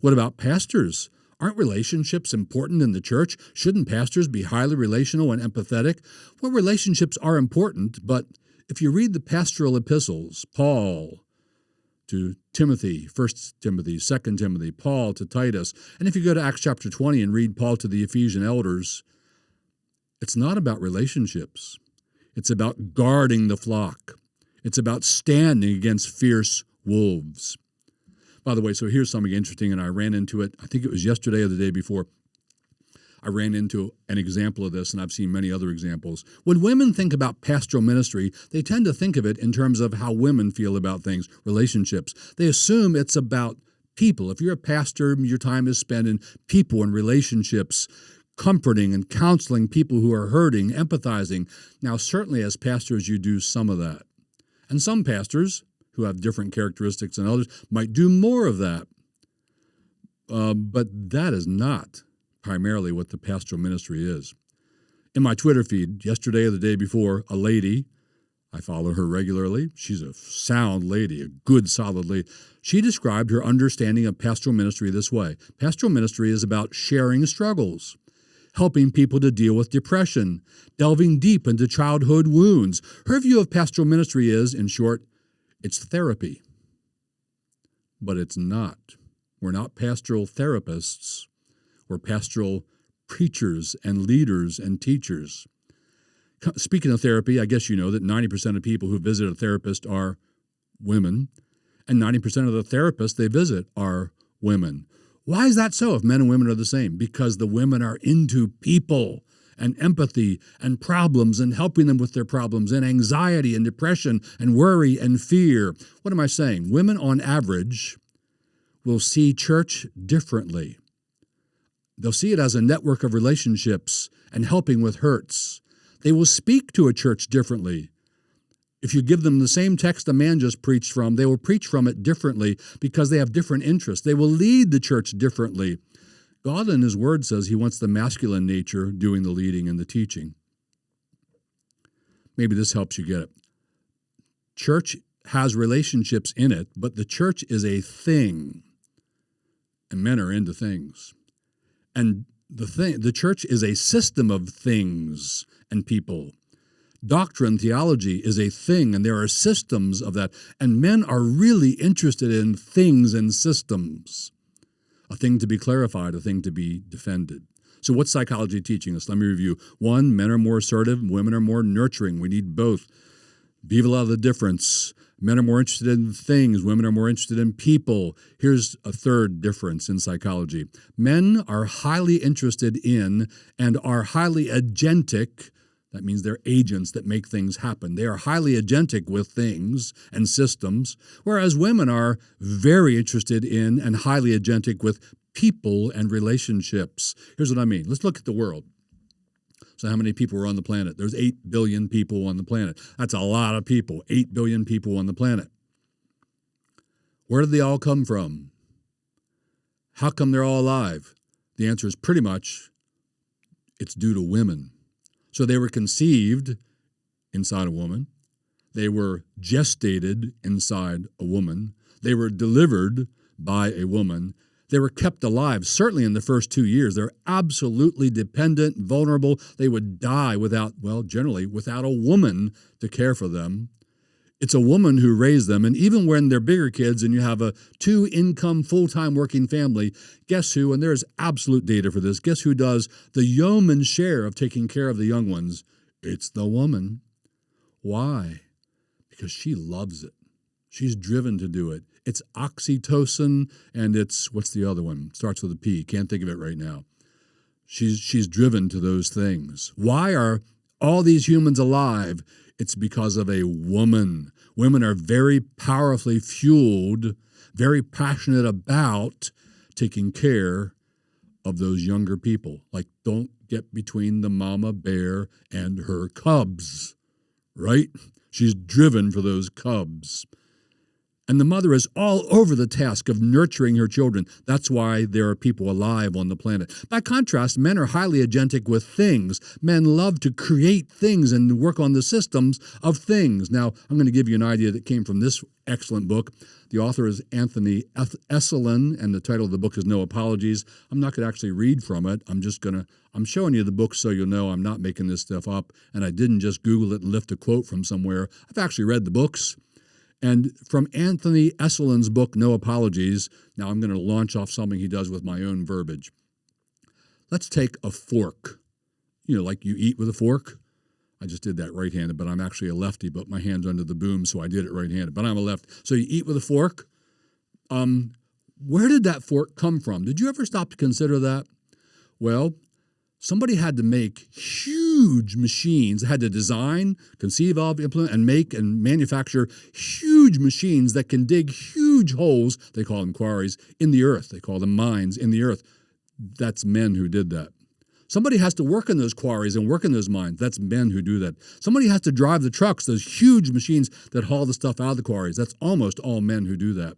What about pastors? Aren't relationships important in the church? Shouldn't pastors be highly relational and empathetic? Well, relationships are important, but if you read the pastoral epistles, Paul to Timothy, 1 Timothy, 2 Timothy, Paul to Titus, and if you go to Acts chapter 20 and read Paul to the Ephesian elders, it's not about relationships. It's about guarding the flock. It's about standing against fierce wolves. By the way, so here's something interesting, and I ran into it, I think it was yesterday or the day before. I ran into an example of this, and I've seen many other examples. When women think about pastoral ministry, they tend to think of it in terms of how women feel about things, relationships. They assume it's about people. If you're a pastor, your time is spent in people and relationships, comforting and counseling people who are hurting, empathizing. Now, certainly as pastors, you do some of that. And some pastors, who have different characteristics than others, might do more of that. But that is not primarily what the pastoral ministry is. In my Twitter feed, yesterday or the day before, a lady, I follow her regularly, she's a sound lady, a good, solid lady. She described her understanding of pastoral ministry this way. Pastoral ministry is about sharing struggles, helping people to deal with depression, delving deep into childhood wounds. Her view of pastoral ministry is, in short, it's therapy. But it's not. We're not pastoral therapists. We're pastoral preachers and leaders and teachers. Speaking of therapy, I guess you know that 90% of people who visit a therapist are women, and 90% of the therapists they visit are women. Why is that so if men and women are the same? Because the women are into people and empathy and problems and helping them with their problems and anxiety and depression and worry and fear. What am I saying? Women on average will see church differently. They'll see it as a network of relationships and helping with hurts. They will speak to a church differently. If you give them the same text a man just preached from, they will preach from it differently because they have different interests. They will lead the church differently. God in His Word says He wants the masculine nature doing the leading and the teaching. Maybe this helps you get it. Church has relationships in it, but the church is a thing, and men are into things. And the church is a system of things and people. Doctrine, theology is a thing, and there are systems of that. And men are really interested in things and systems. A thing to be clarified, a thing to be defended. So what's psychology teaching us? Let me review. 1, men are more assertive, women are more nurturing. We need both. Viva la the difference. Men are more interested in things, women are more interested in people. Here's a third difference in psychology. Men are highly interested in and are highly agentic. That means they're agents that make things happen. They are highly agentic with things and systems, whereas women are very interested in and highly agentic with people and relationships. Here's what I mean. Let's look at the world. So how many people are on the planet? There's 8 billion people on the planet. That's a lot of people, 8 billion people on the planet. Where did they all come from? How come they're all alive? The answer is pretty much it's due to women. So they were conceived inside a woman. They were gestated inside a woman. They were delivered by a woman. They were kept alive, certainly in the first 2 years. They're absolutely dependent, vulnerable. They would die generally without a woman to care for them. It's a woman who raised them. And even when they're bigger kids and you have a 2-income, full-time working family, guess who, and there's absolute data for this, guess who does the yeoman's share of taking care of the young ones? It's the woman. Why? Because she loves it. She's driven to do it. It's oxytocin, and it's, what's the other one? Starts with a P. Can't think of it right now. She's driven to those things. Why are all these humans alive? It's because of a woman. Women are very powerfully fueled, very passionate about taking care of those younger people. Like, don't get between the mama bear and her cubs, right? She's driven for those cubs. And the mother is all over the task of nurturing her children. That's why there are people alive on the planet. By contrast, men are highly agentic with things. Men love to create things and work on the systems of things. Now, I'm going to give you an idea that came from this excellent book. The author is Anthony Esolen, and the title of the book is No Apologies. I'm not going to actually read from it. I'm showing you the book so you'll know I'm not making this stuff up, and I didn't just Google it and lift a quote from somewhere. I've actually read the books. And from Anthony Esolen's book, No Apologies, now I'm going to launch off something he does with my own verbiage. Let's take a fork. You know, like you eat with a fork. I just did that right-handed, but I'm actually a lefty, but my hand's under the boom, so I did it right-handed. But I'm a lefty. So you eat with a fork. Where did that fork come from? Did you ever stop to consider that? Well, somebody had to make huge machines, had to design, conceive of, implement, and make and manufacture huge machines that can dig huge holes, they call them quarries, in the earth. They call them mines in the earth. That's men who did that. Somebody has to work in those quarries and work in those mines. That's men who do that. Somebody has to drive the trucks, those huge machines that haul the stuff out of the quarries. That's almost all men who do that.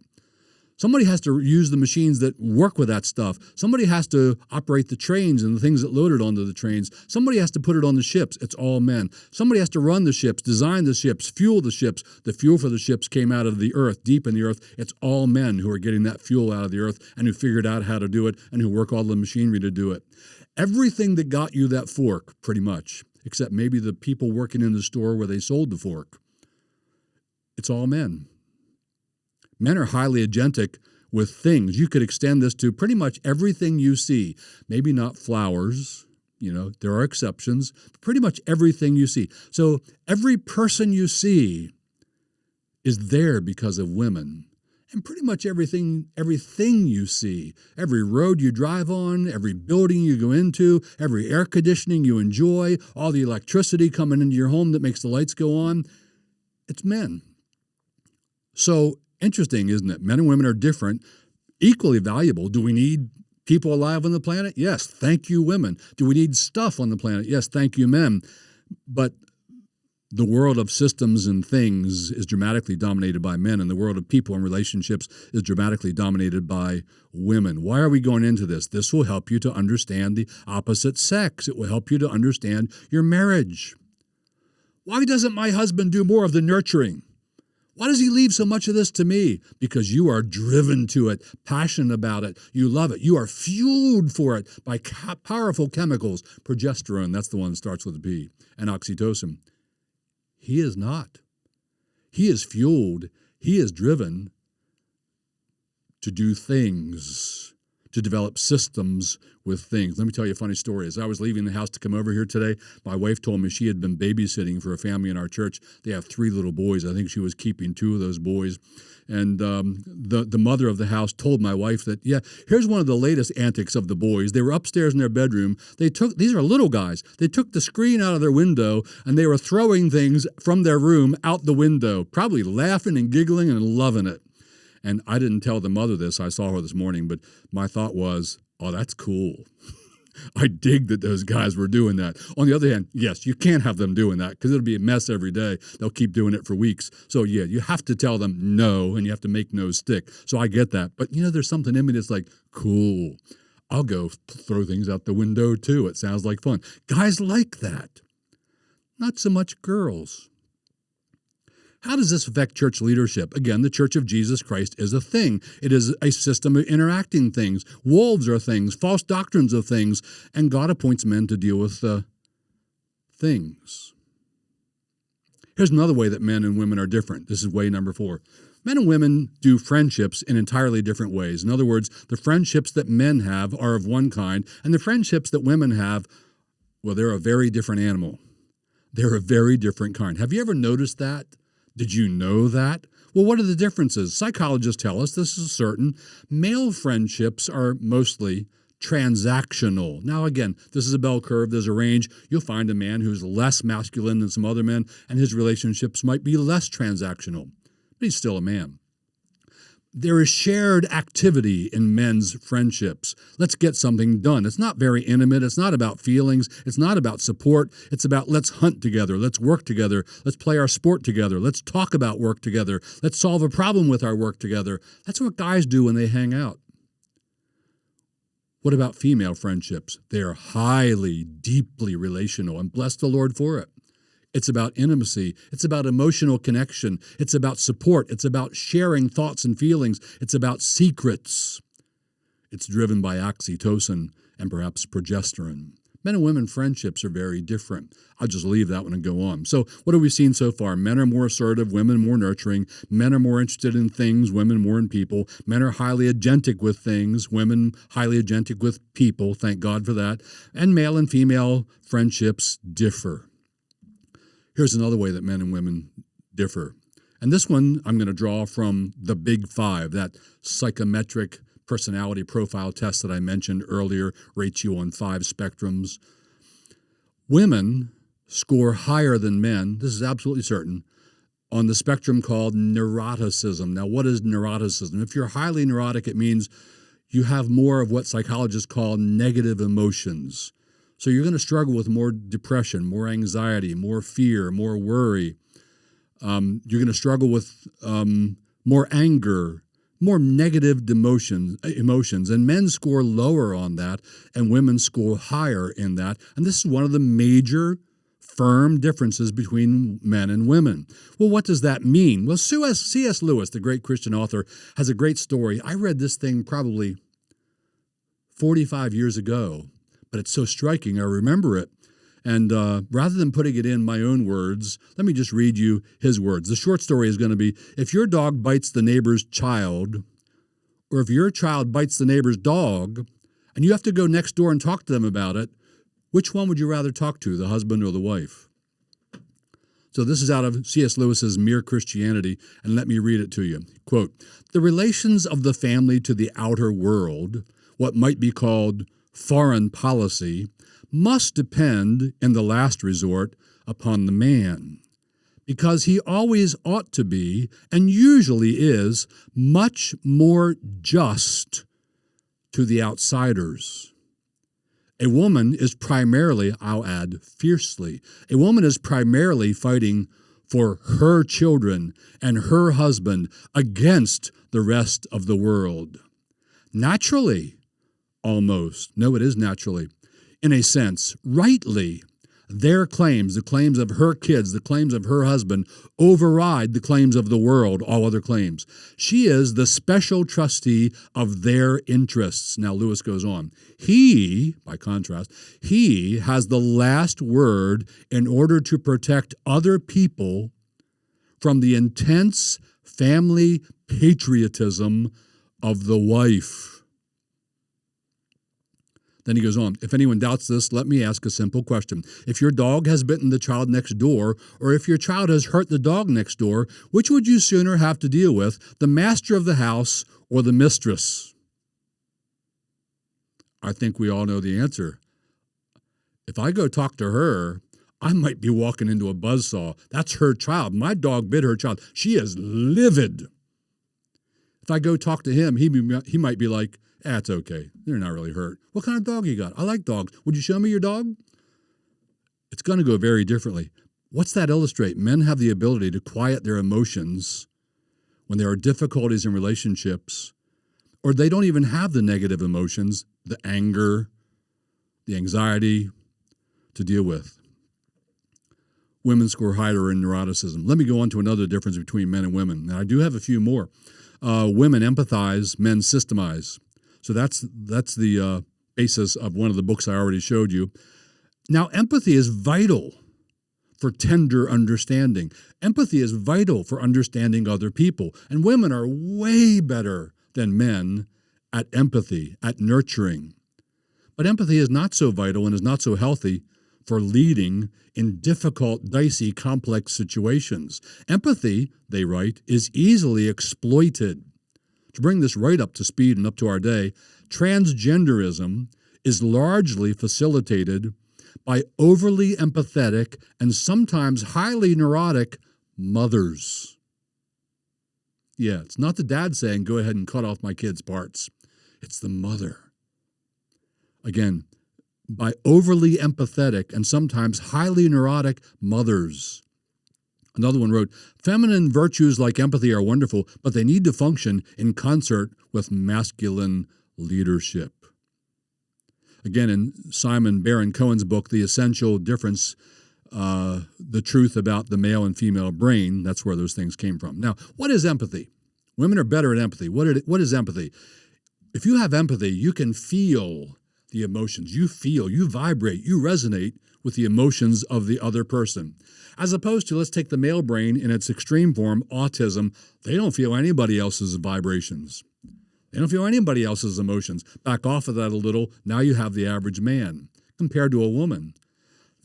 Somebody has to use the machines that work with that stuff. Somebody has to operate the trains and the things that load it onto the trains. Somebody has to put it on the ships. It's all men. Somebody has to run the ships, design the ships, fuel the ships. The fuel for the ships came out of the earth, deep in the earth. It's all men who are getting that fuel out of the earth and who figured out how to do it and who work all the machinery to do it. Everything that got you that fork, pretty much, except maybe the people working in the store where they sold the fork, it's all men. Men are highly agentic with things. You could extend this to pretty much everything you see. Maybe not flowers, there are exceptions, but pretty much everything you see. So every person you see is there because of women. And pretty much everything you see, every road you drive on, every building you go into, every air conditioning you enjoy, all the electricity coming into your home that makes the lights go on, it's men. So interesting, isn't it? Men and women are different, equally valuable. Do we need people alive on the planet? Yes, thank you, women. Do we need stuff on the planet? Yes, thank you, men. But the world of systems and things is dramatically dominated by men, and the world of people and relationships is dramatically dominated by women. Why are we going into this? This will help you to understand the opposite sex. It will help you to understand your marriage. Why doesn't my husband do more of the nurturing? Why does he leave so much of this to me? Because you are driven to it, passionate about it. You love it. You are fueled for it by powerful chemicals. Progesterone, that's the one that starts with a P, and oxytocin. He is not. He is fueled. He is driven to do things, to develop systems with things. Let me tell you a funny story. As I was leaving the house to come over here today, my wife told me she had been babysitting for a family in our church. They have 3 little boys. I think she was keeping 2 of those boys. And the mother of the house told my wife that, yeah, here's one of the latest antics of the boys. They were upstairs in their bedroom. These are little guys. They took the screen out of their window, and they were throwing things from their room out the window, probably laughing and giggling and loving it. And I didn't tell the mother this. I saw her this morning, but my thought was, oh, that's cool. I dig that those guys were doing that. On the other hand, yes, you can't have them doing that because it'll be a mess every day. They'll keep doing it for weeks. So, yeah, you have to tell them no, and you have to make no stick. So I get that. But, there's something in me that's like, cool. I'll go throw things out the window, too. It sounds like fun. Guys like that. Not so much girls. How does this affect church leadership? Again, the Church of Jesus Christ is a thing. It is a system of interacting things. Wolves are things, false doctrines of things, and God appoints men to deal with things. Here's another way that men and women are different. This is way number 4. Men and women do friendships in entirely different ways. In other words, the friendships that men have are of one kind, and the friendships that women have, well, they're a very different animal. They're a very different kind. Have you ever noticed that? Did you know that? Well, what are the differences? Psychologists tell us this is certain. Male friendships are mostly transactional. Now, again, this is a bell curve. There's a range. You'll find a man who's less masculine than some other men, and his relationships might be less transactional. But he's still a man. There is shared activity in men's friendships. Let's get something done. It's not very intimate. It's not about feelings. It's not about support. It's about let's hunt together. Let's work together. Let's play our sport together. Let's talk about work together. Let's solve a problem with our work together. That's what guys do when they hang out. What about female friendships? They are highly, deeply relational, and bless the Lord for it. It's about intimacy. It's about emotional connection. It's about support. It's about sharing thoughts and feelings. It's about secrets. It's driven by oxytocin and perhaps progesterone. Men and women friendships are very different. I'll just leave that one and go on. So what have we seen so far? Men are more assertive, women more nurturing. Men are more interested in things, women more in people. Men are highly agentic with things, women highly agentic with people. Thank God for that. And male and female friendships differ. Here's another way that men and women differ. And this one I'm going to draw from the Big 5, that psychometric personality profile test that I mentioned earlier, rates you on 5 spectrums. Women score higher than men, this is absolutely certain, on the spectrum called neuroticism. Now, what is neuroticism? If you're highly neurotic, it means you have more of what psychologists call negative emotions. So you're going to struggle with more depression, more anxiety, more fear, more worry. You're going to struggle with more anger, more negative emotions. And men score lower on that, and women score higher in that. And this is one of the major firm differences between men and women. Well, what does that mean? Well, C.S. Lewis, the great Christian author, has a great story. I read this thing probably 45 years ago. But it's so striking, I remember it. And rather than putting it in my own words, let me just read you his words. The short story is going to be, if your dog bites the neighbor's child, or if your child bites the neighbor's dog, and you have to go next door and talk to them about it, which one would you rather talk to, the husband or the wife? So this is out of C.S. Lewis's Mere Christianity, and let me read it to you. Quote, the relations of the family to the outer world, what might be called foreign policy, must depend, in the last resort, upon the man, because he always ought to be, and usually is, much more just to the outsiders. A woman is primarily, I'll add, fiercely, a woman is primarily fighting for her children and her husband against the rest of the world. Naturally, almost. No, it is naturally. In a sense, rightly, their claims, the claims of her kids, the claims of her husband, override the claims of the world, all other claims. She is the special trustee of their interests. Now, Lewis goes on. He, by contrast, he has the last word in order to protect other people from the intense family patriotism of the wife. Then he goes on, if anyone doubts this, let me ask a simple question. If your dog has bitten the child next door, or if your child has hurt the dog next door, which would you sooner have to deal with, the master of the house or the mistress? I think we all know the answer. If I go talk to her, I might be walking into a buzzsaw. That's her child. My dog bit her child. She is livid. If I go talk to him, he might be like, it's okay. They're not really hurt. What kind of dog you got? I like dogs. Would you show me your dog? It's going to go very differently. What's that illustrate? Men have the ability to quiet their emotions when there are difficulties in relationships, or they don't even have the negative emotions, the anger, the anxiety to deal with. Women score higher in neuroticism. Let me go on to another difference between men and women. Now, I do have a few more. Women empathize, men systemize. So that's the basis of one of the books I already showed you. Now, empathy is vital for tender understanding. Empathy is vital for understanding other people. And women are way better than men at empathy, at nurturing. But empathy is not so vital and is not so healthy for leading in difficult, dicey, complex situations. Empathy, they write, is easily exploited. To bring this right up to speed and up to our day, transgenderism is largely facilitated by overly empathetic and sometimes highly neurotic mothers. Yeah, it's not the dad saying, go ahead and cut off my kid's parts. It's the mother. Again, by overly empathetic and sometimes highly neurotic mothers. Another one wrote, feminine virtues like empathy are wonderful, but they need to function in concert with masculine leadership. Again, in Simon Baron-Cohen's book, The Essential Difference, the Truth About the Male and Female Brain, that's where those things came from. Now, what is empathy? Women are better at empathy. What is empathy? If you have empathy, you can feel the emotions. You feel, you vibrate, you resonate with the emotions of the other person. As opposed to, let's take the male brain in its extreme form, autism. They don't feel anybody else's vibrations. They don't feel anybody else's emotions. Back off of that a little. Now you have the average man compared to a woman.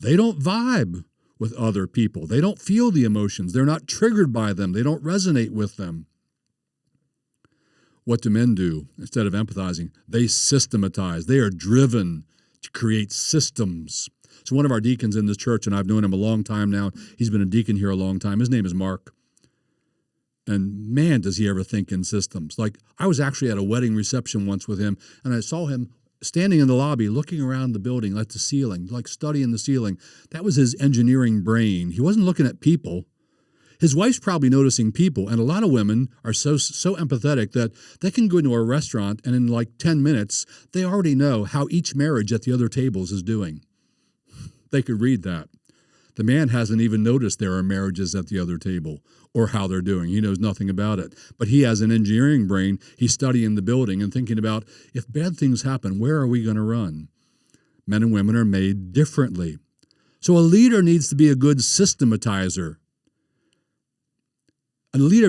They don't vibe with other people. They don't feel the emotions. They're not triggered by them. They don't resonate with them. What do men do instead of empathizing? They systematize. They are driven to create systems. So one of our deacons in this church, and I've known him a long time now, he's been a deacon here a long time. His name is Mark. And man, does he ever think in systems. Like, I was actually at a wedding reception once with him, and I saw him standing in the lobby, looking around the building at the ceiling, like studying the ceiling. That was his engineering brain. He wasn't looking at people. His wife's probably noticing people, and a lot of women are so empathetic that they can go into a restaurant, and in like 10 minutes, they already know how each marriage at the other tables is doing. They could read that. The man hasn't even noticed there are marriages at the other table or how they're doing. He knows nothing about it. But he has an engineering brain. He's studying the building and thinking about, if bad things happen, where are we going to run? Men and women are made differently. So a leader needs to be a good systematizer. A leader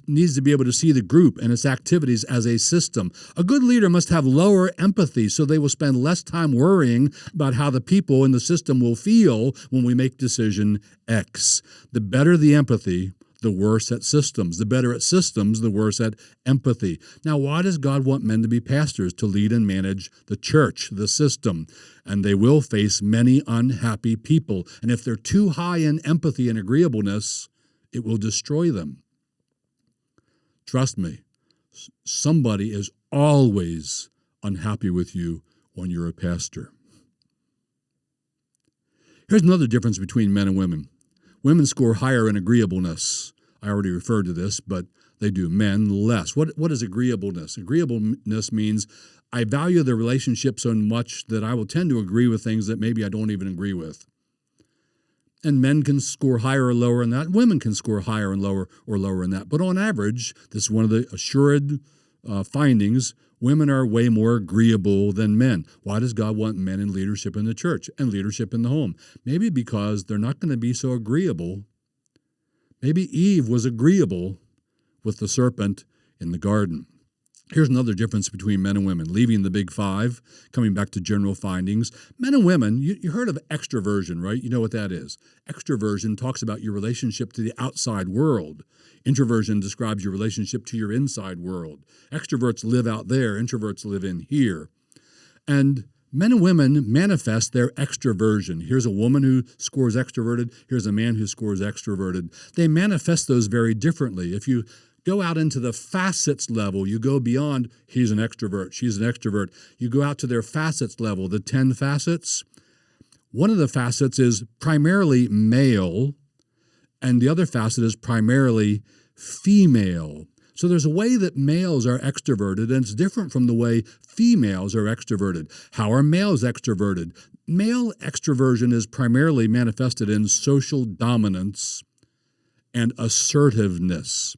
needs to be able to see the group and its activities as a system. A good leader must have lower empathy so they will spend less time worrying about how the people in the system will feel when we make decision X. The better the empathy, the worse at systems. The better at systems, the worse at empathy. Now, why does God want men to be pastors? To lead and manage the church, the system. And they will face many unhappy people. And if they're too high in empathy and agreeableness, it will destroy them. Trust me, somebody is always unhappy with you when you're a pastor. Here's another difference between men and women. Women score higher in agreeableness. I already referred to this, but they do. Men, less. What is agreeableness? Agreeableness means I value the relationship so much that I will tend to agree with things that maybe I don't even agree with. And men can score higher or lower in that. Women can score higher and lower or lower in that. But on average, this is one of the assured findings, women are way more agreeable than men. Why does God want men in leadership in the church and leadership in the home? Maybe because they're not going to be so agreeable. Maybe Eve was agreeable with the serpent in the garden. Here's another difference between men and women, leaving the big five, coming back to general findings. Men and women, you heard of extroversion, right? You know what that is. Extroversion talks about your relationship to the outside world. Introversion describes your relationship to your inside world. Extroverts live out there, introverts live in here. And men and women manifest their extroversion. Here's a woman who scores extroverted. Here's a man who scores extroverted. They manifest those very differently. If you go out into the facets level, you go beyond, he's an extrovert, she's an extrovert. You go out to their facets level, the 10 facets. One of the facets is primarily male, and the other facet is primarily female. So there's a way that males are extroverted, and it's different from the way females are extroverted. How are males extroverted? Male extroversion is primarily manifested in social dominance and assertiveness,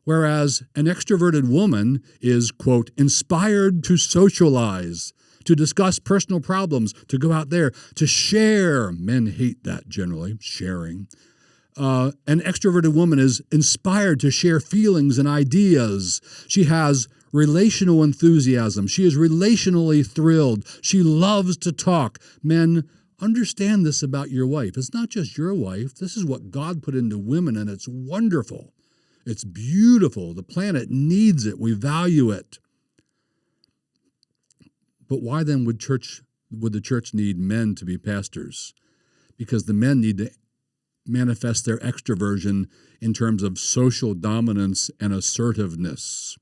whereas an extroverted woman is, quote, inspired to socialize, to discuss personal problems, to go out there, to share. Men hate that generally, sharing. An extroverted woman is inspired to share feelings and ideas. She has relational enthusiasm. She is relationally thrilled. She loves to talk. Men, understand this about your wife. It's not just your wife. This is what God put into women, and it's wonderful. It's beautiful. The planet needs it. We value it. But why then would the church need men to be pastors? Because the men need to manifest their extroversion in terms of social dominance and assertiveness.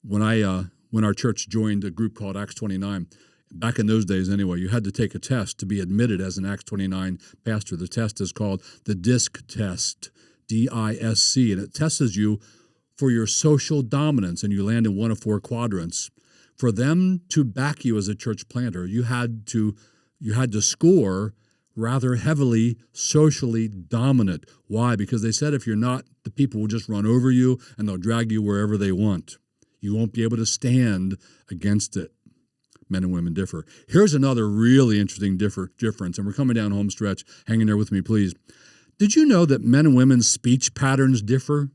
When our church joined a group called Acts 29, back in those days anyway, you had to take a test to be admitted as an Acts 29 pastor. The test is called the DISC test, DISC, and it tests you for your social dominance, and you land in one of four quadrants. For them to back you as a church planter, you had to score rather heavily socially dominant. Why? Because they said if you're not, the people will just run over you and they'll drag you wherever they want. You won't be able to stand against it. Men and women differ. Here's another really interesting difference, and we're coming down home stretch. Hang in there with me, please. Did you know that men and women's speech patterns differ?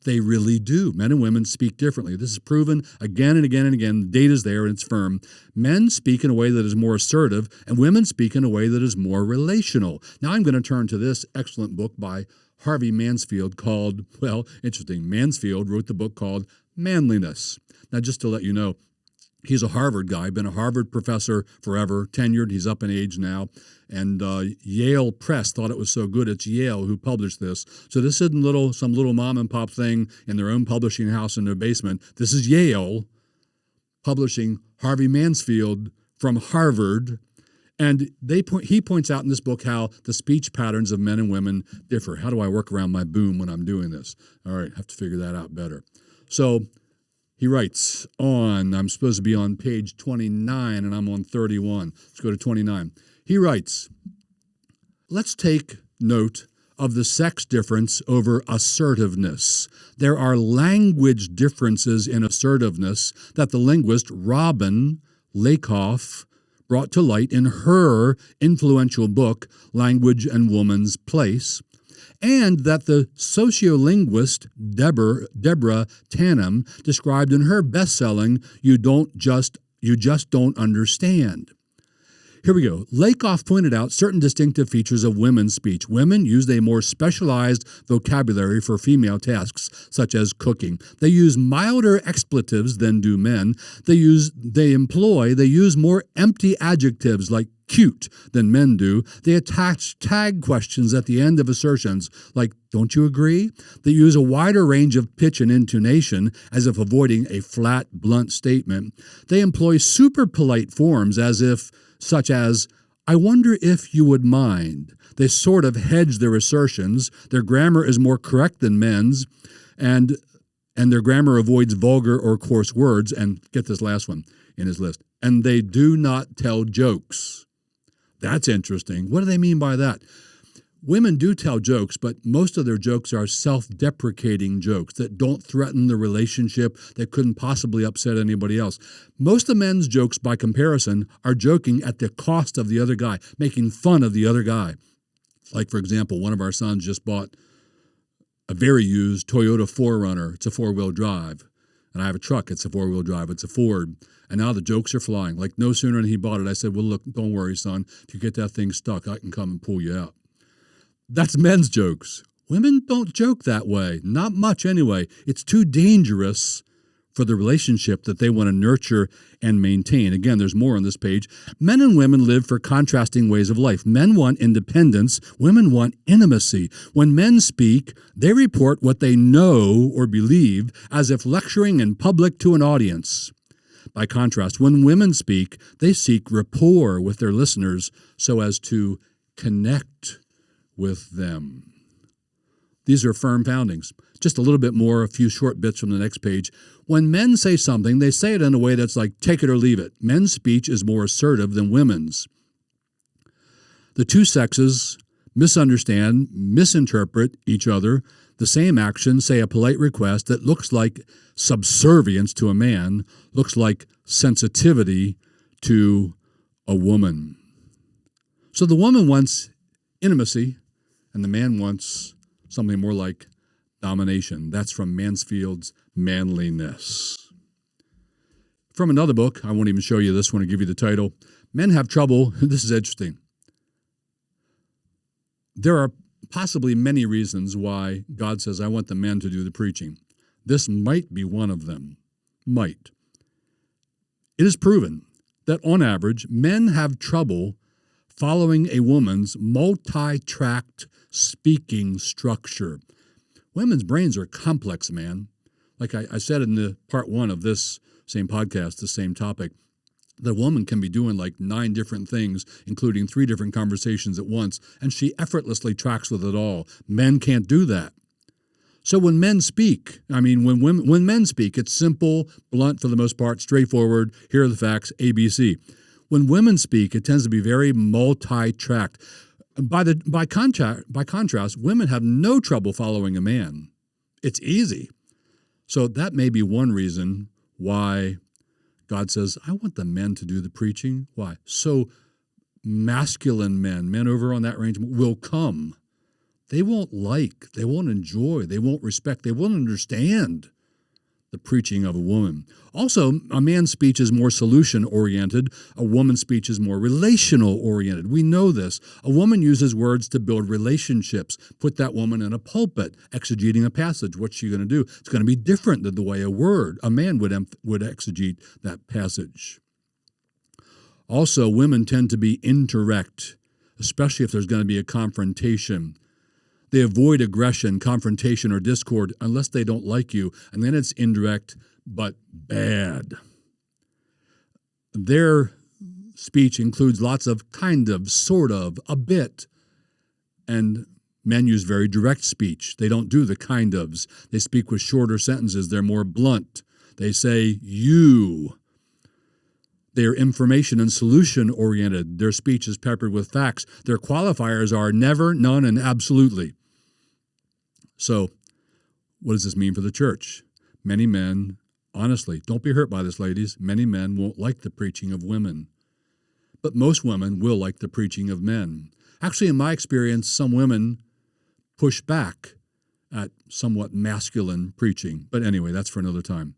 They really do. Men and women speak differently. This is proven again and again and again. The data's there and it's firm. Men speak in a way that is more assertive, and women speak in a way that is more relational. Now I'm going to turn to this excellent book by Harvey Mansfield called, well, interesting. Mansfield wrote the book called Manliness. Now, just to let you know, he's a Harvard guy, been a Harvard professor forever, tenured. He's up in age now. And Yale Press thought it was so good. It's Yale who published this. So this isn't some little mom and pop thing in their own publishing house in their basement. This is Yale publishing Harvey Mansfield from Harvard. And he points out in this book how the speech patterns of men and women differ. How do I work around my boom when I'm doing this? All right, I have to figure that out better. So he writes I'm supposed to be on page 29 and I'm on 31. Let's go to 29. He writes, let's take note of the sex difference over assertiveness. There are language differences in assertiveness that the linguist Robin Lakoff brought to light in her influential book, Language and Woman's Place, and that the sociolinguist Deborah Tannen described in her best-selling You Just Don't Understand. Here we go. Lakoff pointed out certain distinctive features of women's speech. Women use a more specialized vocabulary for female tasks, such as cooking. They use milder expletives than do men. They use more empty adjectives like cute than men do. They attach tag questions at the end of assertions like, don't you agree? They use a wider range of pitch and intonation as if avoiding a flat, blunt statement. They employ super polite forms such as, I wonder if you would mind. They sort of hedge their assertions. Their grammar is more correct than men's, and their grammar avoids vulgar or coarse words. And get this last one in his list. And they do not tell jokes. That's interesting. What do they mean by that? Women do tell jokes, but most of their jokes are self-deprecating jokes that don't threaten the relationship, that couldn't possibly upset anybody else. Most of men's jokes, by comparison, are joking at the cost of the other guy, making fun of the other guy. Like, for example, one of our sons just bought a very used Toyota 4Runner. It's a four-wheel drive. And I have a truck. It's a four-wheel drive. It's a Ford. And now the jokes are flying. Like, no sooner than he bought it, I said, well, look, don't worry, son. If you get that thing stuck, I can come and pull you out. That's men's jokes. Women don't joke that way. Not much anyway. It's too dangerous for the relationship that they want to nurture and maintain. Again, there's more on this page. Men and women live for contrasting ways of life. Men want independence. Women want intimacy. When men speak, they report what they know or believe as if lecturing in public to an audience. By contrast, when women speak, they seek rapport with their listeners so as to connect with them. These are firm foundings. Just a little bit more, a few short bits from the next page. When men say something, they say it in a way that's like, take it or leave it. Men's speech is more assertive than women's. The two sexes misunderstand, misinterpret each other. The same action, say a polite request that looks like subservience to a man, looks like sensitivity to a woman. So the woman wants intimacy, and the man wants something more like domination. That's from Mansfield's Manliness. From another book, I won't even show you this one, I'll give you the title. Men have trouble, this is interesting. There are possibly many reasons why God says, I want the men to do the preaching. This might be one of them. Might. It is proven that on average, men have trouble following a woman's multi-tracked speaking structure. Women's brains are complex, man. Like I said in the part one of this same podcast, the same topic, the woman can be doing like 9 different things, including 3 different conversations at once, and she effortlessly tracks with it all. Men can't do that. So when men speak, when men speak, it's simple, blunt for the most part, straightforward, here are the facts, ABC. When women speak, it tends to be very multi-tracked. By contrast, women have no trouble following a man. It's easy. So that may be one reason why God says, I want the men to do the preaching. Why? So masculine men over on that range will come. They won't like, they won't enjoy, they won't respect, they won't understand the preaching of a woman. Also, a man's speech is more solution-oriented. A woman's speech is more relational-oriented. We know this. A woman uses words to build relationships. Put that woman in a pulpit, exegeting a passage. What's she going to do? It's going to be different than the way a man would exegete that passage. Also, women tend to be indirect, especially if there's going to be a confrontation. They avoid aggression, confrontation, or discord unless they don't like you, and then it's indirect but bad. Their speech includes lots of kind of, sort of, a bit, and men use very direct speech. They don't do the kind ofs. They speak with shorter sentences. They're more blunt. They say you. They are information and solution-oriented. Their speech is peppered with facts. Their qualifiers are never, none, and absolutely. So, what does this mean for the church? Many men, honestly, don't be hurt by this, ladies, many men won't like the preaching of women. But most women will like the preaching of men. Actually, in my experience, some women push back at somewhat masculine preaching. But anyway, that's for another time.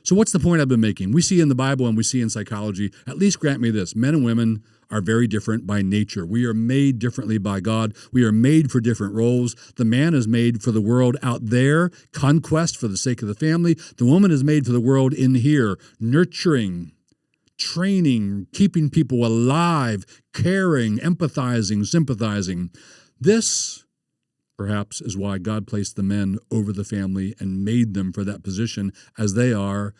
So what's the point I've been making? We see in the Bible and we see in psychology, at least grant me this, men and women are very different by nature. We are made differently by God. We are made for different roles. The man is made for the world out there, conquest for the sake of the family. The woman is made for the world in here, nurturing, training, keeping people alive, caring, empathizing, sympathizing. This, perhaps, is why God placed the men over the family and made them for that position as they are.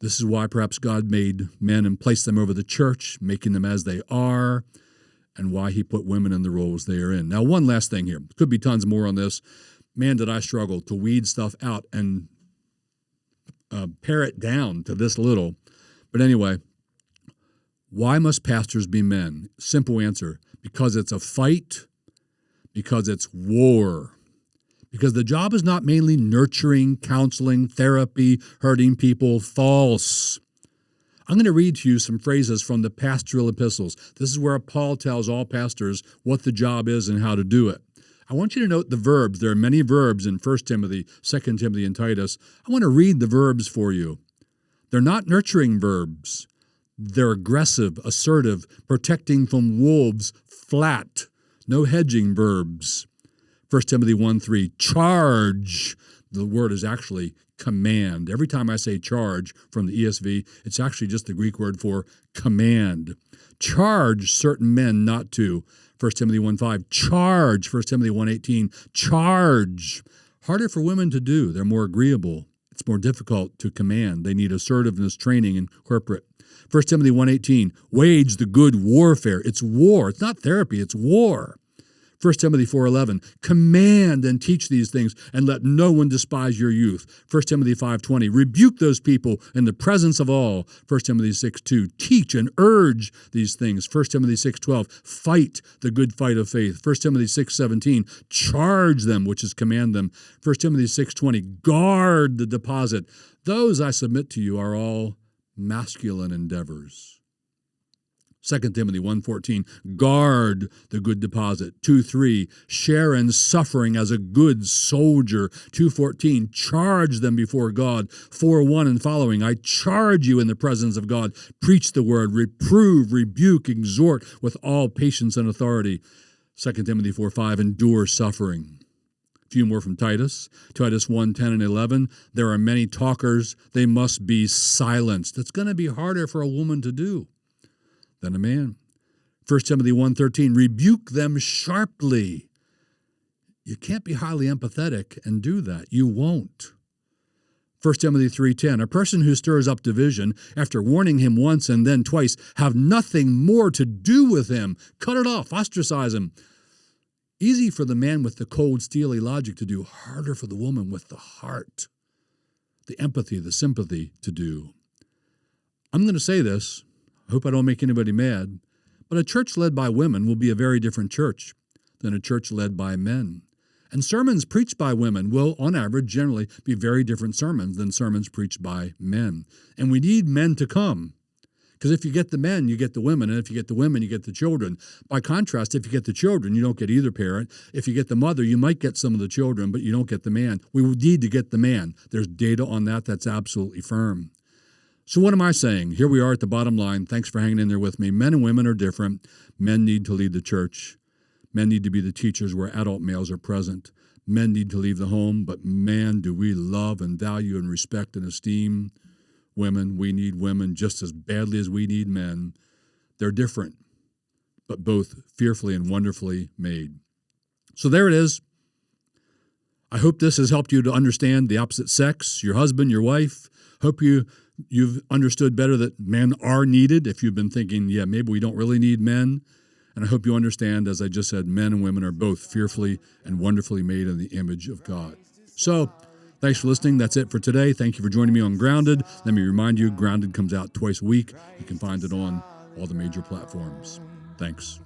This is why perhaps God made men and placed them over the church, making them as they are, and why he put women in the roles they are in. Now, one last thing here. Could be tons more on this. Man, did I struggle to weed stuff out and pare it down to this little. But anyway, Why must pastors be men? Simple answer. Because it's a fight, because it's war. Because the job is not mainly nurturing, counseling, therapy, hurting people. False. I'm going to read to you some phrases from the pastoral epistles. This is where Paul tells all pastors what the job is and how to do it. I want you to note the verbs. There are many verbs in 1 Timothy, 2 Timothy, and Titus. I want to read the verbs for you. They're not nurturing verbs. They're aggressive, assertive, protecting from wolves, flat, no hedging verbs. 1 Timothy 1:3, charge. The word is actually command. Every time I say charge from the ESV, it's actually just the Greek word for command. Charge certain men not to. 1 Timothy 1:5, charge. 1 Timothy 1:18, charge. Harder for women to do. They're more agreeable. It's more difficult to command. They need assertiveness training in corporate. 1 Timothy 1:18, wage the good warfare. It's war. It's not therapy. It's war. 1 Timothy 4:11, command and teach these things, and let no one despise your youth. 1 Timothy 5:20, rebuke those people in the presence of all. 1 Timothy 6:2, teach and urge these things. 1 Timothy 6:12, fight the good fight of faith. 1 Timothy 6:17, charge them, which is command them. 1 Timothy 6:20, guard the deposit. Those, I submit to you, are all masculine endeavors. 2 Timothy 1:14, guard the good deposit. 2:3, share in suffering as a good soldier. 2:14, charge them before God. 4:1 and following, I charge you in the presence of God. Preach the word, reprove, rebuke, exhort with all patience and authority. 2 Timothy 4:5, endure suffering. A few more from Titus. Titus 1:10 and 11, there are many talkers. They must be silenced. It's going to be harder for a woman to do than a man. 1 Timothy 1:13, rebuke them sharply. You can't be highly empathetic and do that. You won't. 1 Timothy 3:10, a person who stirs up division after warning him once and then twice, have nothing more to do with him. Cut it off, ostracize him. Easy for the man with the cold, steely logic to do, harder for the woman with the heart, the empathy, the sympathy to do. I'm going to say this. I hope I don't make anybody mad, but a church led by women will be a very different church than a church led by men. And sermons preached by women will, on average, generally be very different sermons than sermons preached by men. And we need men to come, because if you get the men, you get the women, and if you get the women, you get the children. By contrast, if you get the children, you don't get either parent. If you get the mother, you might get some of the children, but you don't get the man. We need to get the man. There's data on that that's absolutely firm. So what am I saying? Here we are at the bottom line. Thanks for hanging in there with me. Men and women are different. Men need to lead the church. Men need to be the teachers where adult males are present. Men need to leave the home, but man, do we love and value and respect and esteem women. We need women just as badly as we need men. They're different, but both fearfully and wonderfully made. So there it is. I hope this has helped you to understand the opposite sex, your husband, your wife. Hope you've understood better that men are needed if you've been thinking, yeah, maybe we don't really need men. And I hope you understand, as I just said, men and women are both fearfully and wonderfully made in the image of God. So thanks for listening. That's it for today. Thank you for joining me on Grounded. Let me remind you, Grounded comes out twice a week. You can find it on all the major platforms. Thanks.